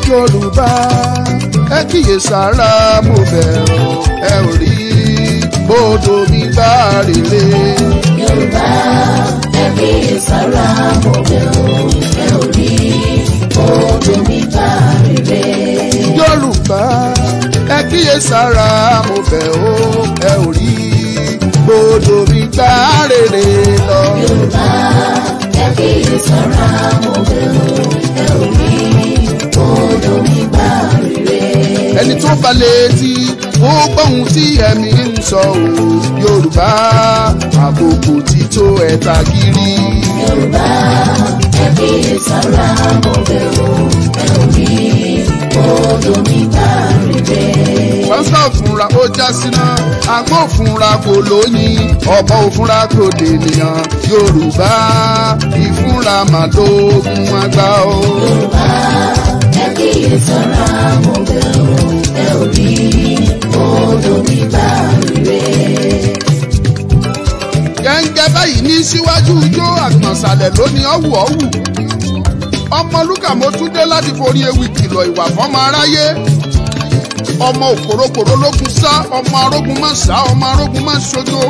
Yorùbá ẹ kíyèsára mo bẹ̀ ọ́, ẹ ò rí bódò mi bá rèlé. Yorùbá ẹ kíyèsára mo bẹ̀ ọ́, ẹ ò rí bódò mi bá rèlé. Yorùbá ẹ kíyèsára mo bẹ̀ ọ́, ẹ ò rí bódò mi bá rèlé lọ. Yorùbá ẹ kíyèsára mo bẹ̀ ọ́, ẹ ò rí bódò mi bá rèlé. Ẹni tó bá létí ó gbóhùn tí ẹ̀mí ń sọ o. Yorùbá àkókò tí tó ẹ̀ta gírí. Yorùbá ẹ kíyèsára mo bẹ̀ ọ́, ẹ ò rí bódò mi bá rèlé. Pásítọ̀ òfúnra ó já síná, àgbò òfúnra kò lóyin, ọ̀bọ òfúnra kò dènìyàn. Yorùbá ìfúnra màlóògùn àgbà o. Yorùbá ẹ kíyèsára mo bẹ̀ ọ́, ẹ ò rí bódò mi bá rèlé. Gẹ́ngẹ́ báyìí ní síwájú ijó àgbọ̀nsálẹ̀ lóní ọ̀wù. Ọmọ Lúkà mo tún dé láti forí ewì kìlọ̀ ìwà fọ́mọ aráyé. Ọmọ òkòrókòró lókun sá, ọmọ arógun má sá, ọmọ arógun má ṣojo.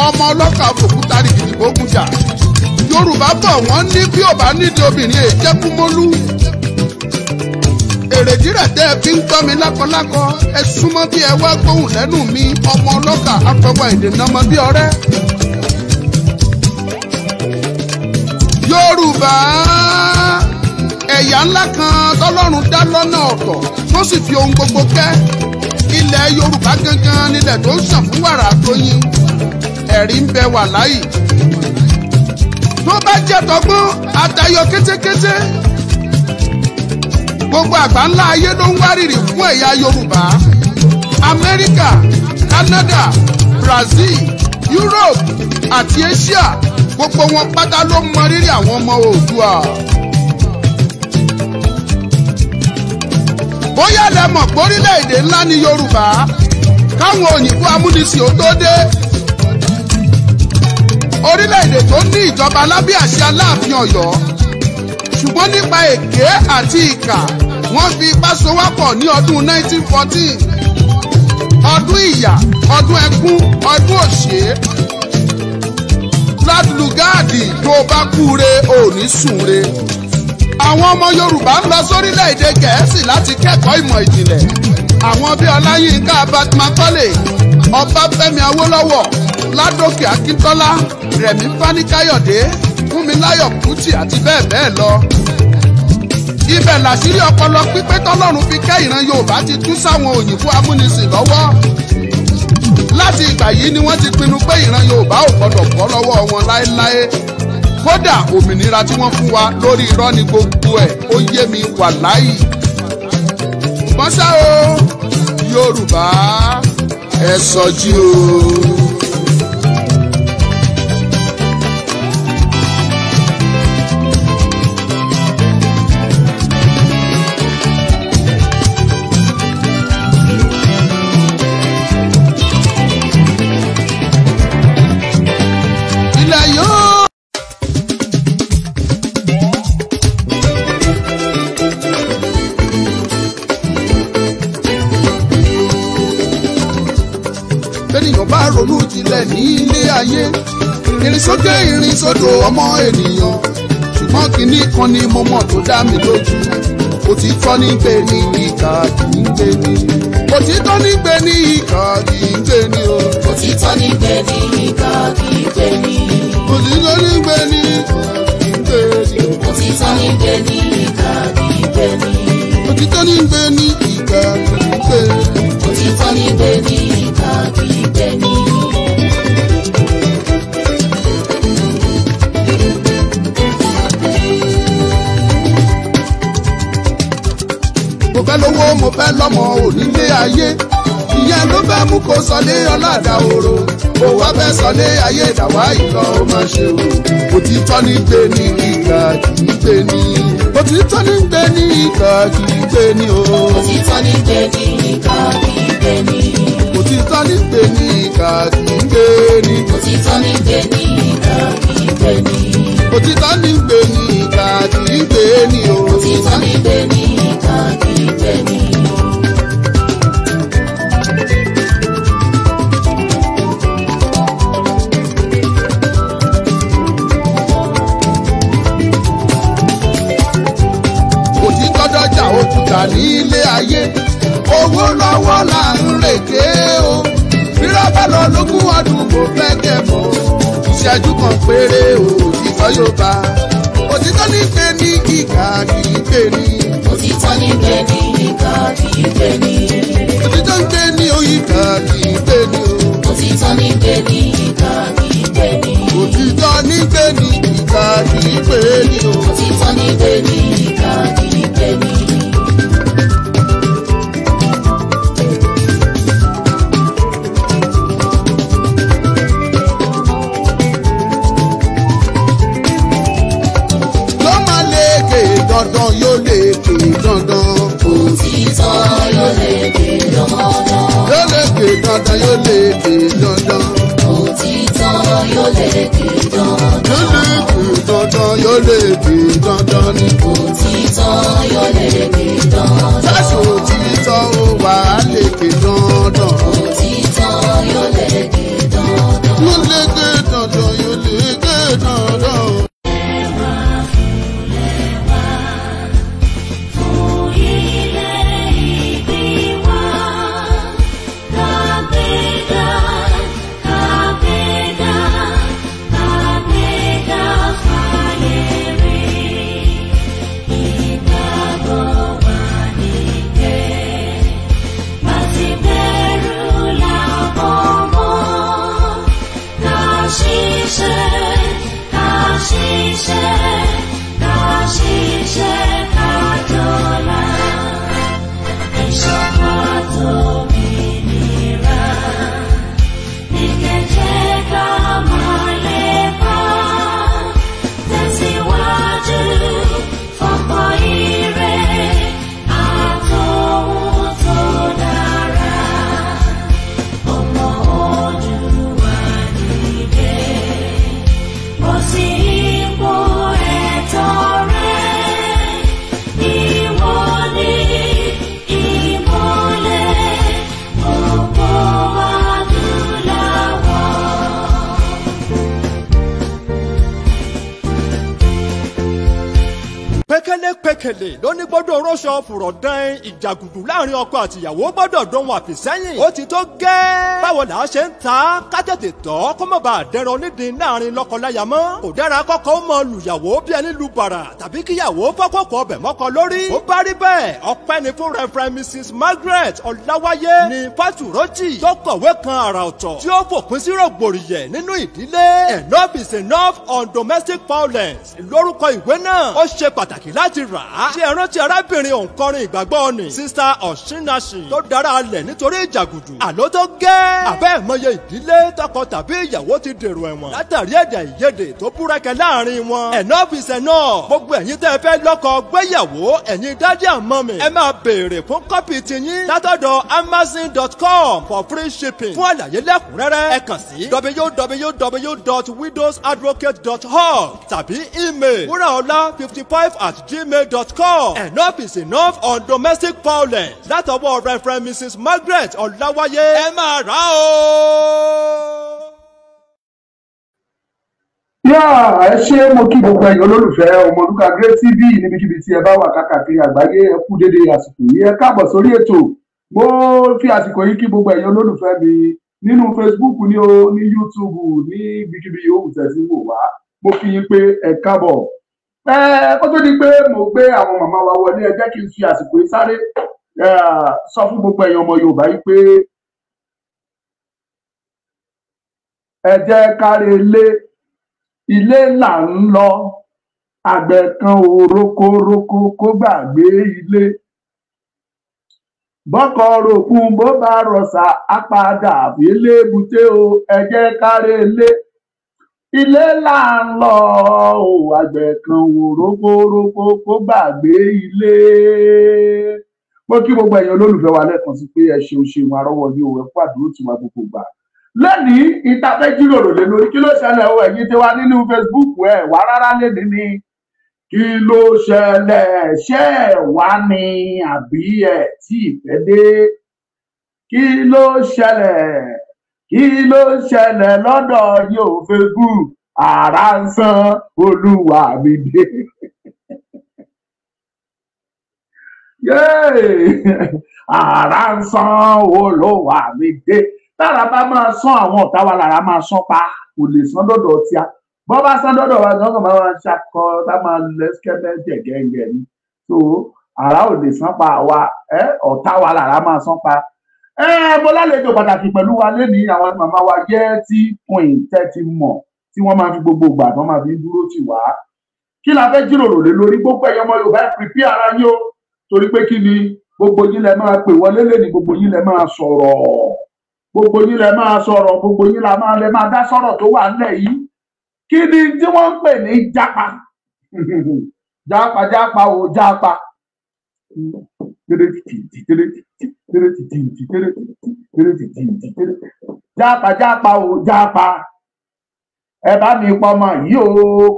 Ọmọ ọlọ́kà fòkúta rìgìdì bógun jà. Yorùbá bọ̀ wọ́n ní bí ò bá nídìí obìnrin èjẹ́kú mólú. Èrèdí rẹ̀ tẹ́ ẹ fi ń gbọ́ mi lákọlákọ, ẹ súnmọ́ bí ẹ wá gbóhùn lẹ́nu mi. Ọmọ ọlọ́kà apẹ̀wà ìdènà ọmọ bí ọ̀rẹ́. Yorùbá ẹ̀yà ńlá kan tọ́lọ́run dá lọ́nà ọ̀tọ̀ tó sì fi ohun gbogbo kẹ́. Ilẹ̀ Yorùbá gangan nílẹ̀ tó ń ṣàn fún wàrà àtọyìn. Ẹ̀rí ń bẹ wà láyì. Tó bá jẹ́ tọgbọ́n àtayọ kétékété. Gbogbo àgbà ńlá ayé ló ń wárìrì fún ẹ̀yà Yorùbá. Amẹ́ríkà, Canada, Brazil, Europe àti Asia, gbogbo wọn pátá ló mọ rírì àwọn ọmọ Oòduà. Bóyá lẹ mọ̀ pé orílẹ̀-èdè ńlá ni Yorùbá káwọn òyìnbó amúnisìn ó tó dé. Orílẹ̀-èdè tó ní ìjọba lábẹ́ àṣẹ Aláàfin Ọ̀yọ́. Ṣùgbọ́n nípa èké àti ìkà wọ́n fi ipá sowọ́pọ̀ ní ọdún 1914. Ọdún ìyà, ọdún ẹkún, ọdún òṣè. Ládùlùgáàdì tó bá kúre ò ní súre. Àwọn ọmọ Yorùbá ń lọ sórílẹ̀-èdè Gẹ̀ẹ́sì láti kẹ́kọ̀ọ́ ìmọ̀ ìjìnlẹ̀. Àwọn bíi Ọláyínká Macaulay, Ọbáfẹ́mi Awólọ́wọ̀, Ládòkè Akíntọ́lá, Rẹ̀mí Fáníkáyọ̀dé, Fúnmiláyọ̀ Kútì àti bẹ́ẹ̀ bẹ́ẹ̀ lọ. Ibẹ̀ làṣírí ọpọlọ pípé tọ́lọ́run fi kẹ́ ìran Yorùbá ti tú sáwọn òyìnbó amúnisìn lọ́wọ́. Láti ìgbà yìí ni wọ́n ti pinnu pé ìran Yorùbá ò gbọ́dọ̀ bọ́ lọ́wọ́ wọn láéláé. Kódà òmìnira tí wọ́n fún wa lórí irọ́ ni gbogbo ẹ̀, ó yé mi wàláhì. Ṣùgbọ́n ṣá o, Yorùbá ẹ sọjí o. Bẹ́nìyàn bá ronú jinlẹ̀ ní ilé ayé, ìrìnsókè ìrìnsódò ọmọ ènìyàn. Ṣùgbọ́n kìíní kan ni mo mọ̀ tó dá mi lójú. Òtítọ́ ní gbé ní ìkà kì í gbé ní. Òtítọ́ ní gbé ní ìkà kì í gbé ní o. Òtítọ́ ní gbé ní ìkà kì í gbé ní. Òtítọ́ ní gbé ní ìkà kì í gbé ní. Òtítọ́ ní gbé ní ìkà kì í gbé ní. Òtítọ́ ní gbé ní ìkà kì í gbé ní. ayé ìyẹn ló fẹ́ mú kó sọlé ọ̀làdà òro kó wá fẹ́ sọlé ayé ìdàwá ìlọ ó máa ṣe o òtítọ́ ní gbé ní ìgbà kì í gbé ní òtítọ́ ní gbé ní ìgbà kì í gbé ní o òtítọ́ ní gbé ní ìgbà kì í gbé ní òtítọ́ ní gbé ní ìgbà kì í gbé ní òtítọ́ ní gbé ní ìgbà kì í gbé ní òtítọ́ ní gbé ní ìgbà kì í gbé ní o òtítọ́ ní gbé ní ìgbà kì í gbé ní. dọ́jà òkúta ní ilé ayé owó lọ́wọ́ là ń rèké o rírọ́ bá lọ lógún ọdún kò fẹ́ kẹ̀ mọ́ ìṣẹ́jú kan péré o òtítọ́ yóò bá òtítọ́ ní gbé ní ìkà kì í gbé ní òtítọ́ ní gbé ní ìkà kì í gbé ní òtítọ́ ń gbé ní ìkà kì í gbé ní o òtítọ́ ní gbé ní ìkà kì í gbé ní òtítọ́ ní gbé ní ìkà kì í gbé ní o òtítọ́ ní gbé ní ìkà kì í gbé ní. dandan yóò lè ké dandan. òtítọ́ yóò lè ké dandan. yóò lè ké dandan yóò lè ké dandan. òtítọ́ yóò lè ké dandan. yóò lè ké dandan ni. òtítọ́ yóò lè ké dandan. sáṣọ òtítọ́ ó wà á lè ké dandan. òtítọ́ yóò lè ké dandan. yóò lè ké dandan yóò lè ké dandan. pékélé ló ní gbọ́dọ̀ rọ́ṣọ fùrọ̀ dán ìjàgùdù láàrin ọkọ àtìyàwó gbọ́dọ̀ dán wọn àfìsẹ́yìn ó ti tó gẹ́. báwo là á ṣe ń ta ká tètè tọ́ kó má bàa dẹran onídìí láàrin lọ́kọláya mọ́. kò dára kọ́kọ́ ó mọ lùyàwó bí ẹni lu bàrà tàbí kíyàwó fọ́kọ̀kọ̀ ọbẹ̀ mọ́kọ lórí. ó bá rí bẹ́ẹ̀ ọpẹ́ ni fún Reverend Mrs. Margaret Ọláwáyé ní Fátúrọ́jì tó kọ̀wé kan àrà ọ̀tọ̀ tí ó fòpin sí rògbòrìyẹ̀ nínú ìdílé. Enough is enough on domestic violence lórúkọ ìwé náà ó ṣe pàtàkì láti rà á. ṣé ẹ rántí arábìnrin òǹkọrin ìgbàgbọ́ ni Sister Ọ̀ṣínnàṣì tó dára alẹ̀ nítorí ìjàgùdù. àló tó gẹ́. àbẹ́ ìmọye ìdílé tọkọ tàbí ìyàwó ti dèrò ẹ̀wọ̀n látàrí èdè ìyedè tó búrẹ́kẹ́ láàrin wọn. Enough is enough. gbogbo ẹ̀yin tẹ́ ẹ fẹ́ lọ́kọ gbéyàwó ẹ̀yin dádì àmọ́ mi. ẹ máa béèrè fún kọ́pì tiyín látọ̀dọ̀ amazon.com for free shipping. fún àlàyé lẹ́kùnrẹ́rẹ́ ẹ kàn sí www.widowsadvocate.org tàbí email wuraola55@gmail.com. Enough is enough on domestic violence. látọwọ́ Reverend Mrs. Margaret Ọláwáyé. ẹ máa rà ó. ẹ ṣé mo kí gbogbo ẹ̀yin olólùfẹ́ Ọmọlúkà Great TV níbikíbi tí ẹ bá wà káàkiri àgbáyé ẹ kú dédé àsìkò yìí ẹ káàbọ̀ sórí ètò. mo fi àsìkò yìí kí gbogbo ẹ̀yin olólùfẹ́ mi nínú Facebook ní o ní YouTube ní ibikíbi yòówù tẹ̀sí wò wá mo fi yín pé ẹ káàbọ̀. Kó tó di pé mo gbé àwọn màmá wa wọlé ẹ jẹ́ kí n fi àsìkò yìí sáré sọ fún gbogbo ẹ̀yin ọmọ Yorùbá yìí pé ẹ jẹ́ káre ilé là ń lọ àgbẹ̀ kan ò rókórókó kó gbàgbé ilé bọ́kọ̀ rògùn bó bá rọ̀ṣà á padà fílé bùté o ẹ jẹ́ kárẹ́ ilé là ń lọ o àgbẹ̀ kan wò rókórókó kó gbàgbé ilé. Mo kí gbogbo ẹ̀yin olólùfẹ́ wa lẹ́ẹ̀kan sí pé ẹ ṣeun arọ́wọ́ yìí o ẹ kú àdúró tiwa gbogbo gbà. Lẹ́nìí ìtafẹ́ jíròrò lé lórí kí ló ṣẹlẹ̀ o ẹ̀yin tí wá nínú Facebook ẹ̀ wá rárá lénìí ni kí ló ṣẹlẹ̀ ṣé ẹ̀ wá ní àbí ẹ̀ tí ìfẹ́ dé kí ló ṣẹlẹ̀ lọ́dọ̀ yóò Facebook ara ń san olúwa mi dé. Ara ń san olúwa mi dé. Tára bá máa sán àwọn ọ̀tá wa lára máa sán pa kò lè sán dọ́dọ̀ tí a bọ́ bá sán dọ́dọ̀ wa gan-an máa ṣakọ tá máa lẹ́sìkẹ́mẹ́ jẹ̀gẹ́gẹ́ ni so ara ò lè sán pa àwa ọ̀tá wa lára máa sán pa. Mo lálejò pàtàkì pẹ̀lú wa lénìí àwọn màmá wa jẹ́ tí queen tẹ́tí mọ̀ tí wọ́n máa fi gbogbo ìgbà tí wọ́n máa fi dúró tì wá. Kí la fẹ́ jíròrò lé lórí gbogbo ẹ̀yọ́ ọmọ Yorùbá prepare ara yín o torí pé kí ni gbogbo yín lẹ máa pè wọlé lẹ́ni gbogbo yín lẹ máa sọ̀rọ̀ gbogbo yín lẹ máa dá sọ̀rọ̀ tó wà nílẹ̀ yìí. Kí ni tí wọ́n ń pè ní jápa jápa o jápa jápa o jápa ẹ bá mi pọmọ yìí o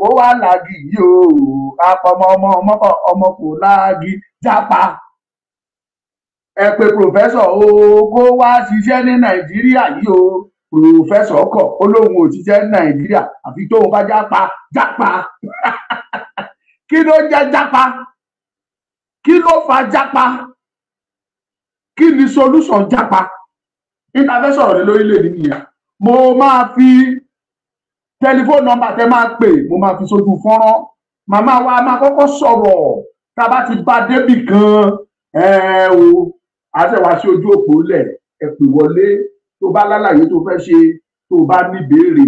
kó wá láàgì yìí o apọmọ ọmọ kò láàgì jápa ẹ pé pòfẹ́sọ̀ o kó wá ṣiṣẹ́ ní Nàìjíríà yìí o pòfẹ́sọ̀ kọ̀ ó lóun ò ṣiṣẹ́ ní Nàìjíríà àfi tóun bá jápa kí ló jẹ́ jápa kí ló fa jápa kí ni solution jápa ìtafẹ́ sọ̀rọ̀ ní lórílẹ̀-èdè nìyẹn. Mo máa fi tẹlifóònù nọ́mbà tẹ máa pè mo máa fi sójú fọ́nrán màmá wa máa kọ́kọ́ sọ̀rọ̀ tá a bá ti bá débì kan o àṣẹwà sí ojú òpó lẹ̀ ẹ pè wọlé tó bá lálàyé tó fẹ́ ṣe tó bá níbèrè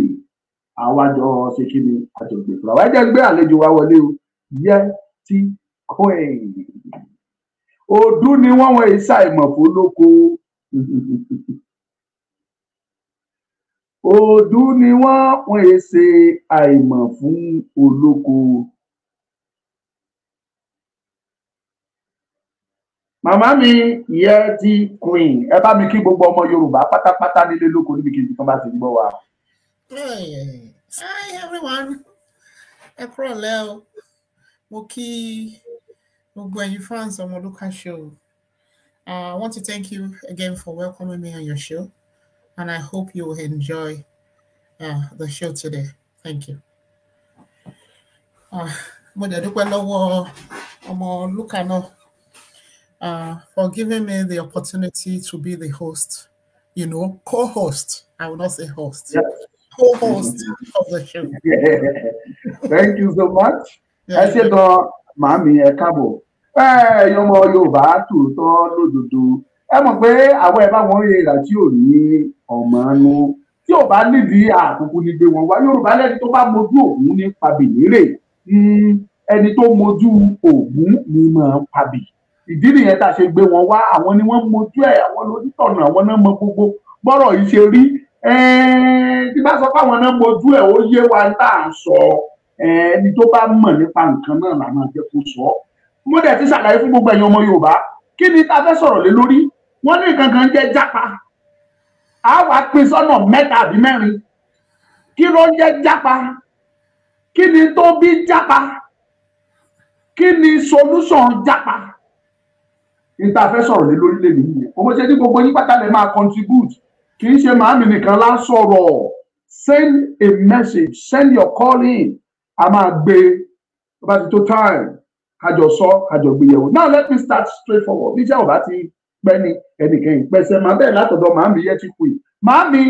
àwàjọ ṣe kí ni àjọgbè fúnra wa ẹ jẹ́ gbé àlejò wa wọlé o yẹ ti queen ọdún ni wọ́n wọ ìṣàìmọ̀ fólókó ọdún ni wọ́n ṣe àìmọ̀ fún olóko. Màmá mi yẹ ti queen ẹ bá mi kí gbogbo ọmọ Yorùbá pátápátá nílé lóko níbi kejì kan bá ti gbọ́ wa. Hi everyone, ẹ kúrọ̀lẹ́ o, mo kí gbogbo ẹ̀yin fans Ọmọlúkà show. I want to thank you again for welcoming me on your show, and I hope you will enjoy the show today. Thank you. Mo dẹ̀ dúpẹ́ lọ́wọ́ Ọmọlúkà náà for giving me the opportunity to be the host, co-host. I will not say host. Yes. Co-host of the show. Thank you so much. Ẹ ṣé gan màámi ẹ káàbọ̀. Ọmọ Yorùbá tòótọ́ lódodo. Ẹ mọ̀ pé àwọn ẹ̀ bá wọn rí ìrà tí ò ní ọmọ ẹnu tí ò bá nídìí àkókò ní gbé wọn wá. Yorùbá lẹ́ni tó bá mojú ògún ní pabìnírè. Ẹni tó mojú ògún ní máa ń pabì. Ìdí nìyẹn tá a ṣe gbé wọn wá àwọn ni wọ́n mojú ẹ̀ àwọn lójútọ̀nà àwọn náà mọ gbogbo bọ́rọ̀ yìí ṣe rí. Tí bá sọ pé àwọn náà mojú ẹ̀ ó yé wa tá à ń sọ ẹni tó bá mọ̀ nípa nǹkan náà là máa jẹ́ kó sọ. Mo dẹ̀ ti ṣàlàyé fún gbogbo ẹ̀yin ọmọ Yorùbá kí ni tá a fẹ́ sọ̀rọ̀ lé lórí wọ́n ní nǹkan kan jẹ́ jápa a wá pín sọ́nà mẹ́ta àbí mẹ́rin kí ló ń jẹ́ jápa kí ni tó bí jápa kí ni solution jápa ní tá a fẹ́ sọ̀rọ̀ lé lórí lè nìyí mo ṣe ní gbogbo yín pátá lè máa contribute kì í ṣe màámi nìkan lá sọ̀rọ̀ send a message send your call in a máa gbé bá ti tó time kájọ sọ kájọ gbéyẹ̀wò. Now let me start straight forward bí iṣẹ́ ò bá ti pẹ́ ní ẹnìkan ìpẹ́sẹ̀ máa bẹ́ẹ̀ látọ̀dọ̀ màámi yẹ ti kù yìí. Màámi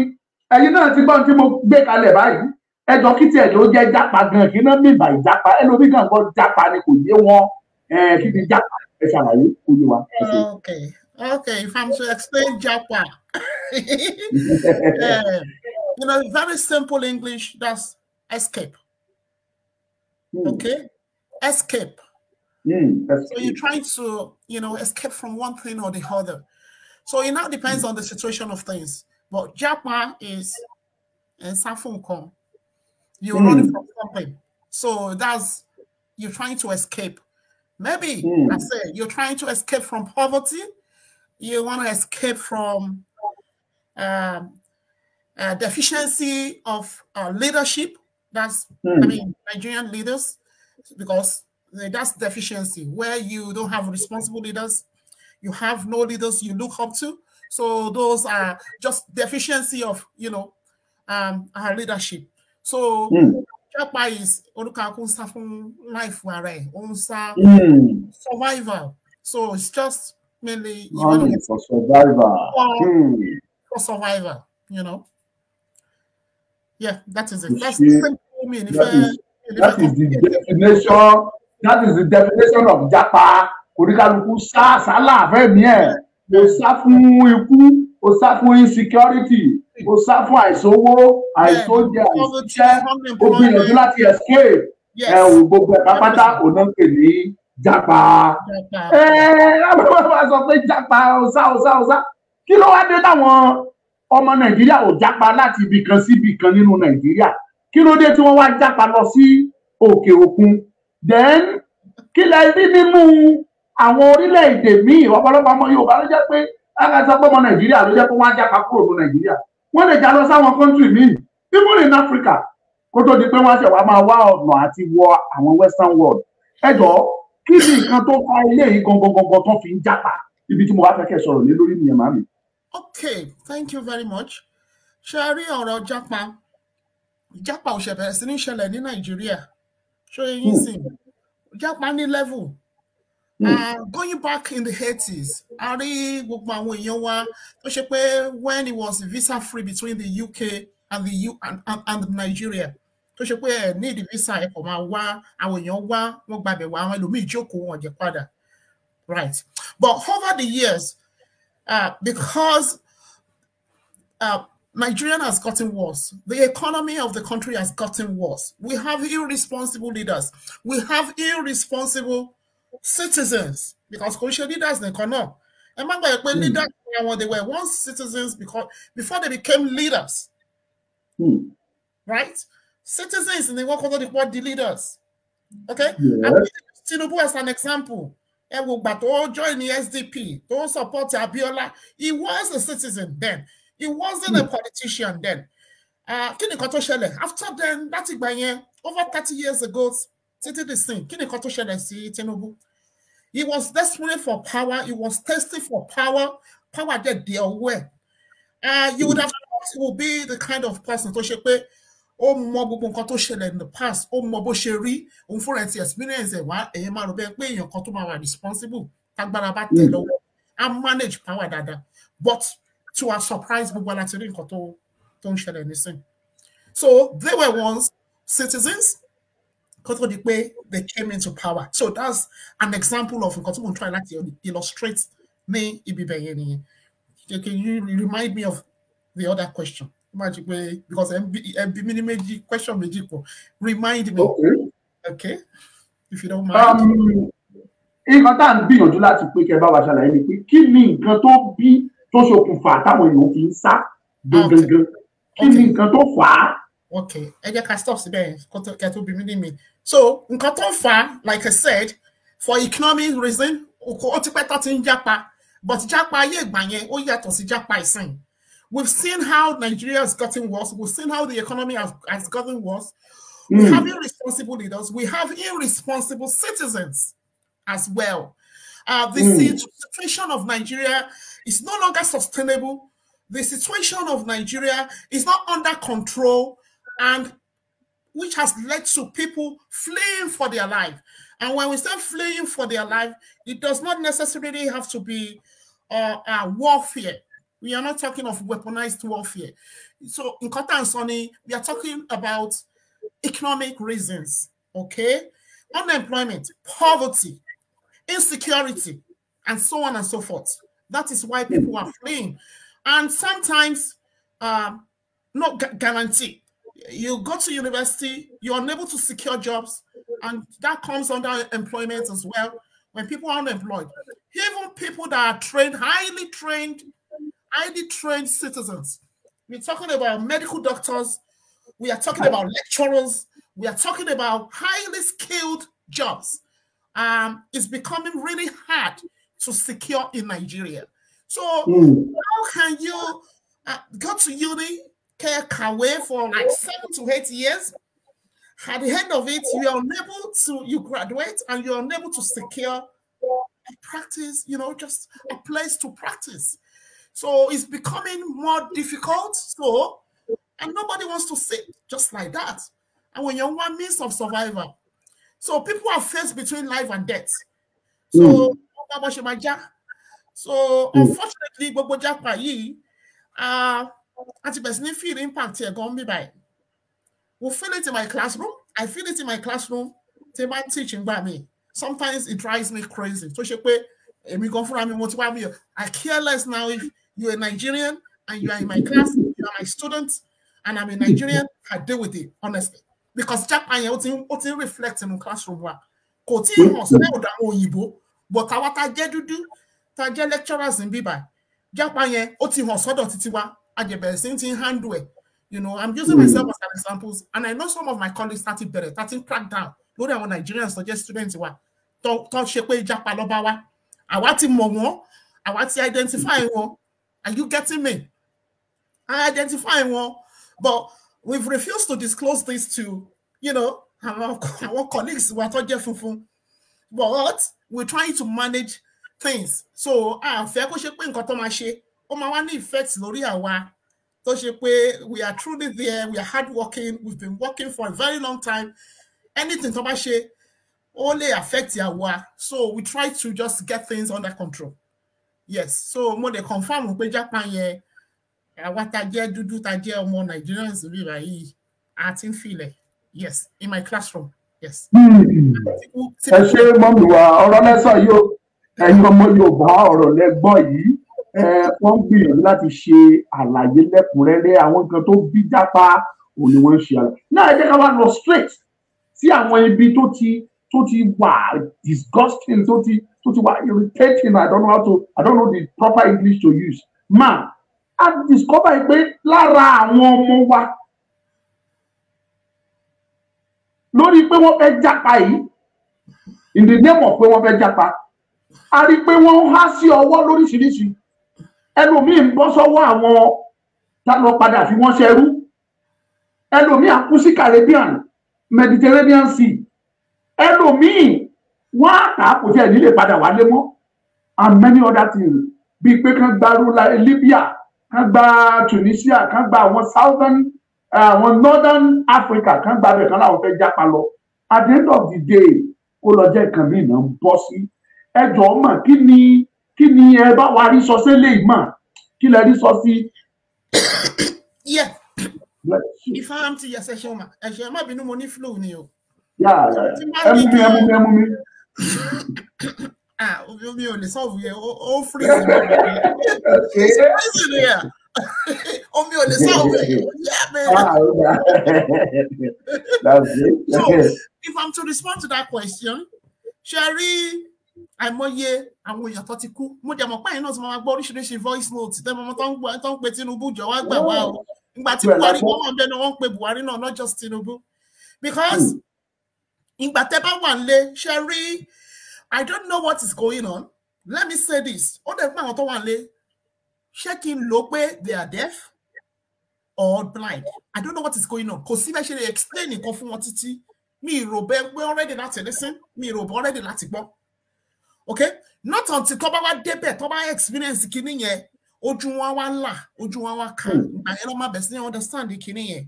ẹ̀yin náà ti gbọ́n tí mo gbé kalẹ̀ báyìí ẹjọ́ kí tiẹ̀ ló jẹ́ jápa gan kí náà mìíràn báyìí jápa ẹlòmí kan gbọ́ jápa ni kò yé wọn kí ni jápa ẹ ṣàlàyé kò yé wa. Okay, if I'm to explain japa very simple English, that's escape. Okay, escape. So you're trying to, escape from one thing or the other. So it now depends on the situation of things. But Japa is and Safunkom. You're running from something. So that's you're trying to escape. Maybe I say you're trying to escape from poverty. You want to escape from deficiency of leadership. That's I mean Nigerian leaders, because that's deficiency where you don't have responsible leaders. You have no leaders you look up to. So those are just deficiency of our leadership. So Japa is life survival. So it's just mainly you want to get for survival. for survival, Yeah, that is it. That's the simple meaning. That is the definition. That is the definition of Japa. Oníkálukú sá sálà fẹ́mi ẹ̀. O sá fún ikú, o sá fún insecurity, o sá fún àìsówó, àìsóúnjẹ, àìsíṣẹ́, o gbìyànjú láti escape. Gbogbo ẹ̀ pápátá òun náà ń pè ní Japa. Àwọn sọ pé Japa ọ̀sá. Kí ló wá dé táwọn ọmọ Nàìjíríà ò Japa láti ibì kan sí ibì kan nínú Nàìjíríà? Kí ló dé tí wọ́n wá Japa lọ sí òkè òkun? Then kí lẹ rí nínú àwọn orílẹ̀-èdè míì ọ̀pọ̀lọpọ̀ ọmọ Yorùbá ló jẹ́ pé alága pé ọmọ Nàìjíríà ló jẹ́ pé wọ́n á Japa kúrò ní Nàìjíríà. Wọ́n lè já lọ sáwọn kọ́ńtì míì even in Africa kó tó di pé wọ́n ṣẹ̀ wá máa wá ọ̀nà àti wọ àwọn western world. Ẹ jọ̀ọ́ kí ni nǹkan tó fa ilé yìí gangan tó fi ń Japa? Ibi tí mo wá fẹ́ kẹ́ sọ̀rọ̀ lé lórí nìyẹn màmí. Okay, thank you very much. Ṣé rí ọ̀rọ̀ Japa ò ṣe bẹ̀rẹ̀ sí ní ṣẹlẹ̀ ní Nàìjíríà. Ṣé yín sìn? Japa ní level. Going back in the 80s, a rí gbogbo àwọn èèyàn wa tó ṣe pé when it was visa free between the UK and and Nigeria, tó ṣe pé ní the visa ẹ kò máa wá àwọn èèyàn wá wọ́n gbàbẹ̀ wá àwọn ẹlòmíì jókòó wọn jẹ padà, right? But over the years, because Nigeria has gotten worse. The economy of the country has gotten worse. We have irresponsible leaders. We have irresponsible citizens, because culture leaders they cannot. Remember, when leaders they were once citizens before they became leaders, right? Citizens and they work under the leaders. Okay, I'm using Tinubu as an example. But all join the SDP, don't support Abiola. He was a citizen then. He wasn't a politician then. After then, that's over 30 years ago, Tinubu. He was desperate for power. He was thirsty for power. Power that they are aware. You would have thought he would be the kind of person to shape in the past. For experience responsible and manage power. But to our surprise, so they were once citizens. They came into power. So that's an example of what I'm trying to illustrate. Can you remind me of the other question? Because every question remind me. Okay. If you don't mind. Nǹkan tá à ń gbìyànjú láti pé kẹ́ bá wa ṣàlàyé ni pé kí ni nǹkan tó bí tó ṣokùnfà táwọn èèyàn fi ń sá gangan? Kí ni nǹkan tó fà á? Okay, I just stop there. So, like I said, for economic reason, but Japa we've seen how Nigeria has gotten worse. We've seen how the economy has gotten worse. We have irresponsible leaders. We have irresponsible citizens as well. The situation of Nigeria is no longer sustainable. The situation of Nigeria is not under control, and which has led to people fleeing for their life. And when we say fleeing for their life, it does not necessarily have to be warfare. We are not talking of weaponized warfare. So in Kota and Sonny, we are talking about economic reasons, okay? Unemployment, poverty, insecurity, and so on and so forth. That is why people are fleeing. And sometimes, not guarantee. You go to university, you're unable to secure jobs, and that comes under employment as well. When people are unemployed, even people that are trained, highly trained highly trained citizens. We're talking about medical doctors. We are talking about lecturers. We are talking about highly skilled jobs. It's becoming really hard to secure in Nigeria. So how can you go to uni, away for like 7 to 8 years? At the end of it, you graduate and you're unable to secure a practice, just a place to practice. So it's becoming more difficult. And nobody wants to sit just like that. And when you're one means of survival, so people are faced between life and death. So, unfortunately, Bobo Japa yi, feel impact here, go me by. We feel it in my classroom. I feel it in my classroom. They might teaching by me. Sometimes it drives me crazy. So I care less now if you're a Nigerian and you are in my class, you are my student, and I'm a Nigerian, I deal with it, honestly. Because Japan is reflecting in classroom work. But our Taje lecturers in Biba, Japan handle. I'm using myself as an example, and I know some of my colleagues started crack down. Look at what Nigerians suggest students were. Don't shake Japan Lobawa. I want him more. I want to identify one. Are you getting me? I identify one, but we've refused to disclose this to, our colleagues who are talking. But we're trying to manage things. So, we are truly there. We are hardworking. We've been working for a very long time. Anything only affects your work. So we try to just get things under control. Yes. So more they confirm with Japan what I get do more Nigerians I think feel it. Yes, in my classroom. Yes. Wọ́n gbìyànjú láti ṣe àlàyé lẹ́kùnrẹ́rẹ́ àwọn nǹkan tó bí Jápa òní wọ́n ń ṣe àlàyé. Náà ẹ jẹ́ ká wá lọ straight sí àwọn ibi tó ti wà disgusting tó ti wà irritating. I don't know the proper English to use. A discover pé lára àwọn ọmọ wa lórí pé wọ́n fẹ́ Jápa yìí in the name of pé wọ́n fẹ́ Jápa a rí pé wọ́n há sí ọwọ́ lóríṣiríṣi. Ẹlòmíì ń bọ́ sọ́wọ́ àwọn tá lọ padà fi wọ́n ṣẹrú. Ẹlòmíì á kú sí Caribbean, Mediterranean Sea. Ẹlòmíì wọ́n á kà á kò tiẹ̀ nílé padà wálé mọ́. And many other things. Bíi pé kán gba Libya, kán gba Tunisia, kán gba àwọn Northern Africa, kán gba bẹ̀ kán láwọn fẹ́ Jápa lọ. At the end of the day, ó lọ jẹ́ nǹkan míì náà ń bọ́ sí. Ẹ jọ̀ọ́ mà kí ni ẹ bá wa rí sọ sí eléyìí mà kí lẹ rí sọ sí. Yeah. If I am to your session ma ẹ má bínú mo ní flu ni o. Ẹ mú mi. Omi ò lè solve yẹ ó freeze ni ya. Omi ò lè solve yẹ. So if I'm to respond to that question, Sherry, àìmọye àwọn èèyàn tó ti kú mo dẹ̀ mọ̀ pé ẹ̀yin náà ti máa gbọ́ oríṣiríṣi voice note tẹ́ mọ́ tó ń pe Tinubu jọ wá gbà wá o ìgbà tí Buhari wọ́n bẹ́ẹ̀ ni wọ́n ń pe Buhari náà not just Tinubu because ìgbà tẹ́ bá wà nílé ṣe rí I don't know what is going on. Let me say this ó dẹ̀ pé àwọn tó wà nílé ṣé kí n lò pé they are deaf or blind. I don't know what is going on kò sí bẹ́ẹ̀ ṣe lè explain nǹkan fún wọn títí mi rò bẹ́ẹ̀ pé already láti listen mi rò bẹ́ẹ̀ already láti gbọ́. Okay, not until tó bá wá débẹ̀ tó bá experience kíní yẹn ojú wọn wá là ojú wọn wá kàn ìgbà yẹn ló má bẹ̀ sí ní understand kíní yẹn.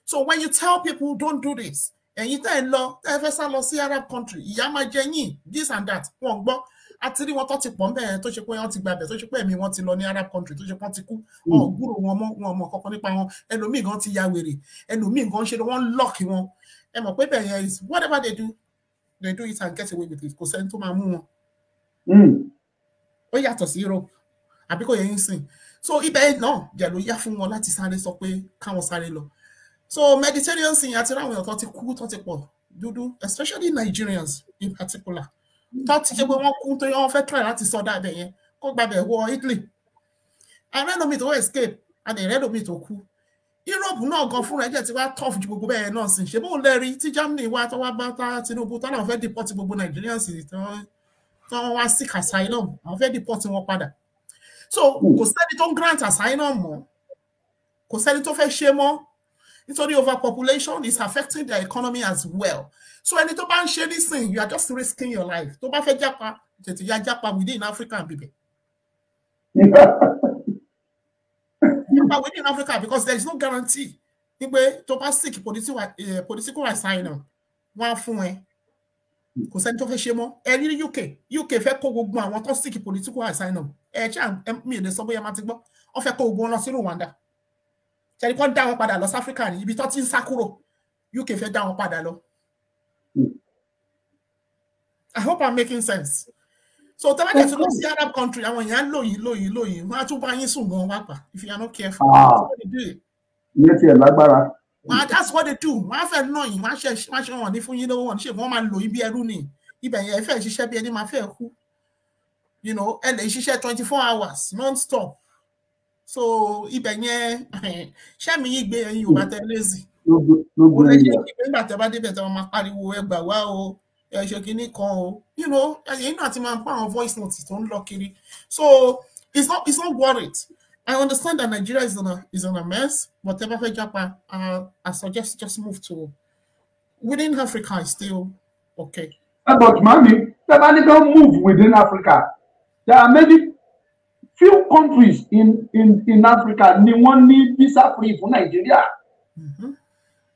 So when you tell people don't do this ẹ̀yin tẹ́ ẹ lọ tẹ́ ẹ fẹ́ sá lọ sí Arab country ìyá máa jẹ yín this and that wọ́n gbọ́ àti rí wọn tó ti pọ̀ ń bẹ̀rẹ̀ tó ṣe pé wọ́n ti gbàbẹ̀ tó ṣe pé ẹ̀mí wọn ti lọ ní Arab country tó ṣe pé wọ́n ti kú wọn gbúrò wọn mọ̀ kankan nípa wọn ẹlòmíì gan ti ya wèrè ẹlòmíì gan ṣe wọ́n lọ́ọ̀kì wọn ẹ mọ̀ pé bẹ̀rẹ̀ yẹn is whatever they do it and get away with it kò sẹ́ni tó máa mú wọn. Ó yàtọ̀ sí Europe àbí kò yẹ yín sìn so ibẹ̀ náà jẹ́ ló yá fún wọn láti sáré sọ pé káwọn sáré lọ so Mediterranean Sea àti ráwọn èèyàn tó ti kú tó ti pọ̀ dúdú especially Nigerians in particular tó ti ṣe pé wọ́n kú tó yẹ wọ́n fẹ́ try láti sọ dábẹ̀ yẹn kó gbàbẹ̀ wọ Italy I read me to escape and they read me to cool. Europe náà gan fúnra ẹ̀jẹ̀ tí wá tough ju gbogbo bẹ́ẹ̀ náà sì ṣe bóun lẹ́rí tí Germany wá tó wá bá Tinubu tó náà fẹ́ deport gbogbo Nigerians tó wá seek asylum àwọn fẹ́ deport wọn padà. So kò sẹ́ni tó ń grant asylum mọ́ kò sẹ́ni tó fẹ́ ṣe mọ́ nítorí overpopulation is affecting their economy as well. So ẹni tó bá ń ṣe nísìn you are just risking your life tó bá fẹ́ jápa tètè ya jápa within Africa and bíbẹ̀. Within Africa because there is no guarantee. Nígbè tó bá seek political asylum wọ́n á fún ẹ. Kò sẹ́ni tó fẹ́ ṣe mọ́. Ẹ rí UK fẹ́ kó gbogbo àwọn tó seek political asylum. Ẹ ṣe mi lè sọ bóyá máa ti gbọ́. Wọ́n fẹ́ kó gbogbo wọn lọ sí Rwanda. Ṣẹ́ni kan dá wọn padà lọ sí Africa ní ibi tó ti ń sá kúrò. UK fẹ́ dá wọn padà lọ. I hope I'm making sense. So tell me to go see Arab country. I want you lóyìn. Wọ́n á tún bá yín sùn gan wá pa. If you are not careful, that's what they do. That's what they do. Wọ́n á fẹ́ náà yìí. Wọ́n á ṣe wọn ní fún yín lọ́wọ́ wọn. Ṣé wọ́n máa lò yín bí ẹrú ni? Ibẹ̀ yẹn ẹ fẹ́ ṣiṣẹ́ bí ẹni máa fẹ́ kú. You know, ẹ lè ṣiṣẹ́ 24 hours non-stop. So ibẹ̀ yẹn ṣé mi yín gbé ẹyin ò bá tẹ lazy. Ó lè jẹ́ kí nígbà tẹ́ bá débẹ̀ tẹ́ wọ́n máa pariwo ẹ gbà wá o. You know, you know, I'm voice notes don't lock it. So it's not worried. I understand that Nigeria is in a mess, but Japan, I suggest just move to within Africa is still okay. But mommy, they don't move within Africa. There are many few countries in Africa ni wọ́n ní visa free for Nigeria.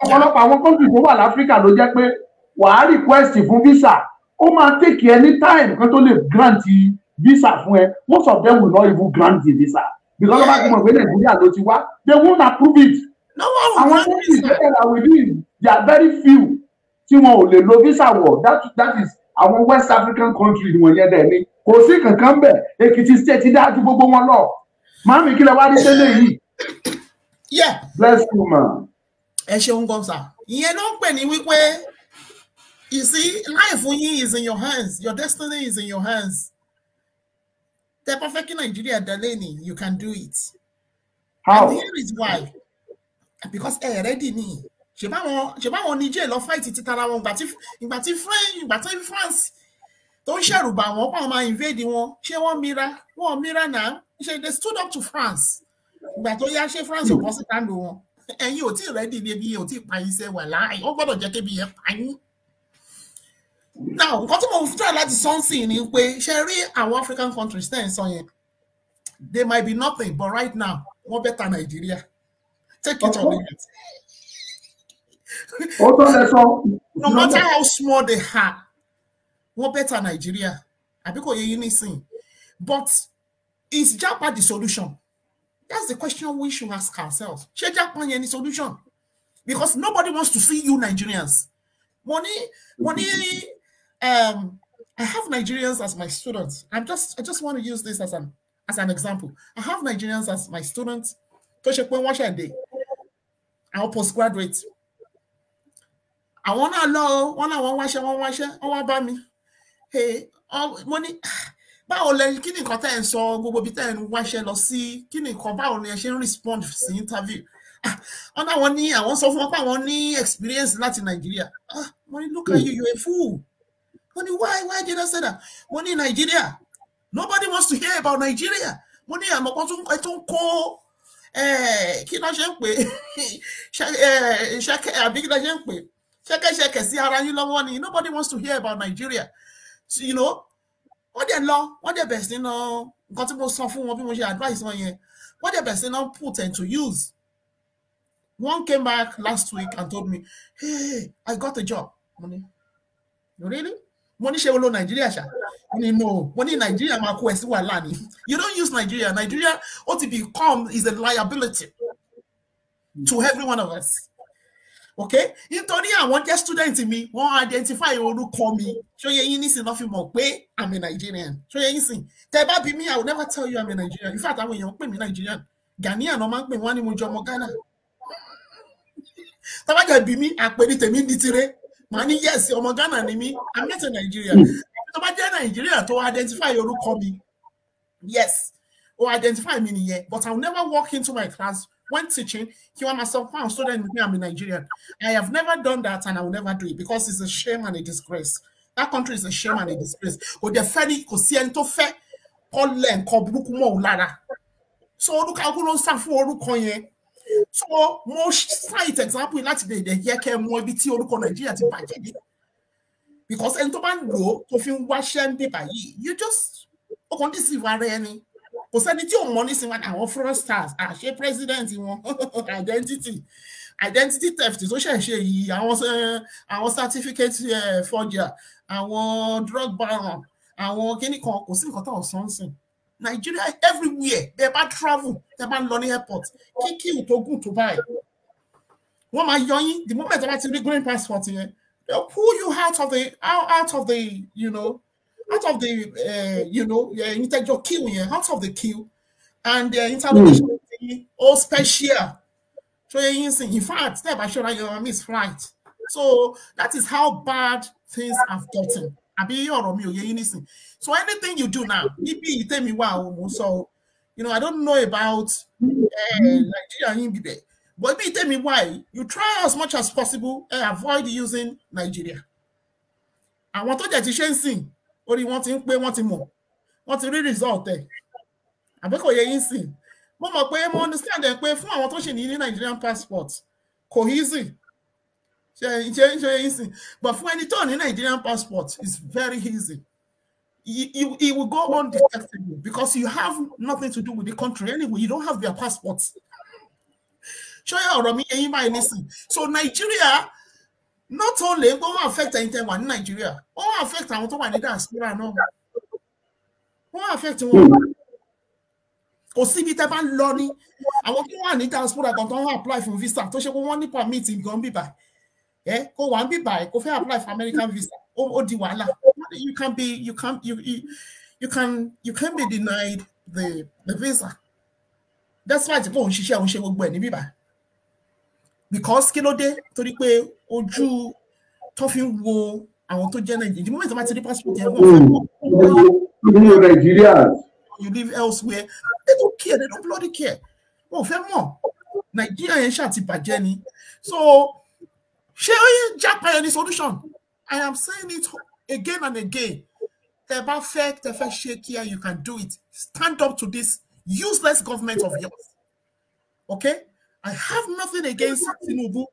Ọ̀pọ̀lọpọ̀ àwọn countries tó wà ní Africa ló jẹ́ pé wàá request fún visa ó máa take any time kan tó lè grant visa fún ẹ. Most of them will not even grant the visa because of that Nigeria ló ti wá, they won't approve it. No one will grant visa. There are very few tí wọn ò lè lo visa wọ̀. That is àwọn West African countries wọ̀nyẹn yẹn dẹ̀ ni kò sí kankan bẹ̀. Èkìtì state dá ju gbogbo wọn lọ. Màámi kí lẹ wá rí tẹ́lẹ̀ yìí. Yeah. Bless you, man. Ẹ ṣeun gan sa. Ìyẹn ló ń pè ní wípé you see, life is in your hands. Your destiny is in your hands. The perfect Nigeria, Delaney, you can do it. How? And here is why. Because already ni. Ṣé bá wọn Niger lọ fight ti tara wọn ìgbà tí France tó ń ṣẹ̀rù bà wọ́n pa máa invade wọn. Ṣé wọ́n mira náà? Ṣé they stood up to France. Ìgbà tó yá ṣé France ò bọ́ sí tando wọn. Ẹ̀yin ò tí ready ni ebi ò tí pa yín ṣe wà láì. Ó gbọ́dọ̀ jẹ́ kébi yẹn pa yín. Now, nǹkan tí mo try láti sọ́nsìn ni pé ṣe rí àwọn African countries tẹ́ ẹ̀ sọ yẹn, they might be nothing, but right now, wọ́n better Nigeria. Take it or leave it. No matter how small they are, wọ́n better Nigeria. Àbí kò yẹ yín nísìn. But is Japan the solution? That's the question we should ask ourselves. Ṣé Japan yẹn ni solution? Because nobody wants to see you Nigerians. Money. I have Nigerians as my students. I just want to use this as an example. I have Nigerians as my students. Our postgraduate. I want hey, money. Báwo lẹ kí ni nǹkan tẹ́ ẹ sọ gbogbo bí tẹ́ ẹ ń wáṣẹ́ lọ sí kí ni nǹkan báwo ni ẹ ṣe ń respond sí interview. Ọ̀nà àwọn ní àwọn sọ fún wọn pé àwọn ní experience láti Nigeria. Money, look at you, you're a fool. Money, why did I say that? Money, Nigeria. Nobody wants to hear about Nigeria. Money, I'm about to call kí ló ṣe ń pè àbí kí ló ṣe ń pè ṣẹ́kẹ́ṣẹkẹ̀ sí ara yín lọ́wọ́ ni. Nobody wants to hear about Nigeria. So, you know, wọ́n dẹ̀ bẹ̀rẹ̀ sí náà nǹkan tí mo sọ fún wọn bí mo ṣe advice wọn yẹn wọ́n dẹ̀ bẹ̀rẹ̀ sí náà put into use. One came back last week and told me, hey, I got a job. Money. Really? Money ṣe lo Nigeria sha. No, money Nigeria ma ko esi wala ni. You don't use Nigeria. Nigeria ought to become is a liability to every one of us. Okay? Nítorí àwọn jẹ́ student mi, wọ́n identify orúkọ mi. Ṣó yẹ yín nísìn lọ fi mọ̀ pé I'm a Nigerian. Ṣó yẹ yín sìn. Tẹ́ bá bí mi, I will never tell you I'm a Nigerian. In fact, àwọn èèyàn pè mí Nigerian. Ghanaian no man pè wọ́n ní mo jọ ọmọ Ghana. Tá bá jẹ́ bí mi, àpè ní tèmi ní tiré. Mani yes, ọmọ Ghana ni mi. I'm not in Nigeria. Tó bá jẹ́ Nigeria tó identify orúkọ mi. Yes. or identify me here, but I'll never walk into my class when teaching. You are myself, I'm student with me, I'm a Nigerian. I have never done that and I will never do it because it's a shame and a disgrace. That country is a shame and a disgrace. Or the ferry could see and to fair so look how good on so most site example láti the here ke mo ibi tí orúkọ Nigeria ti bàjẹ́ because en tó bá lò tó fi ń wá ṣe ń bí báyìí you just o kon deceive ara ẹni kò sẹ́ni tí o mọ̀ nísìn wá àwọn fraudsters ṣe president wọn identity theft tó ṣe yìí àwọn certificate forger àwọn drug baron àwọn kíní kan kò sí nǹkan tó sọ́nsìn Nigeria everywhere they bad travel they bad learning airport kiki to good to buy one my young the moment I see the green passport here they'll pull you out of the you take your queue here out of the queue and the interrogation all special so in fact step I show that you miss flight so that is how bad things have gotten. So anything you do now, you tell me wow. So I don't know about Nigeria, but you tell me why you try as much as possible and avoid using Nigeria. I want to get you or you want to pay more, want to result there. I beg you see. Mama, I understand that pay for I want to need Nigerian passport. Cohesive. But for any turn in Nigerian passport, it's very easy. It will go undetectable because you have nothing to do with the country anyway. You don't have their passports. So Nigeria not only won't affect anyone in Nigeria, won't affect our diaspora. No, won't affect one. Learning. I want to want diaspora don't apply for visa. So she won't need permit in Gombe by. Go one be by go apply for American visa. You can be denied the visa. That's why the phone she will be by. Because kilo de to the oju toffin wo àwọn tó jẹ́ Nigeria. The moment I the passport you live elsewhere, they don't care, they don't bloody care. Oh, fair more. Nigeria and Shati Bajeni. So sharing Japan any solution. I am saying it again and again. The perfect shake here, you can do it. Stand up to this useless government of yours. Okay? I have nothing against Tinubu.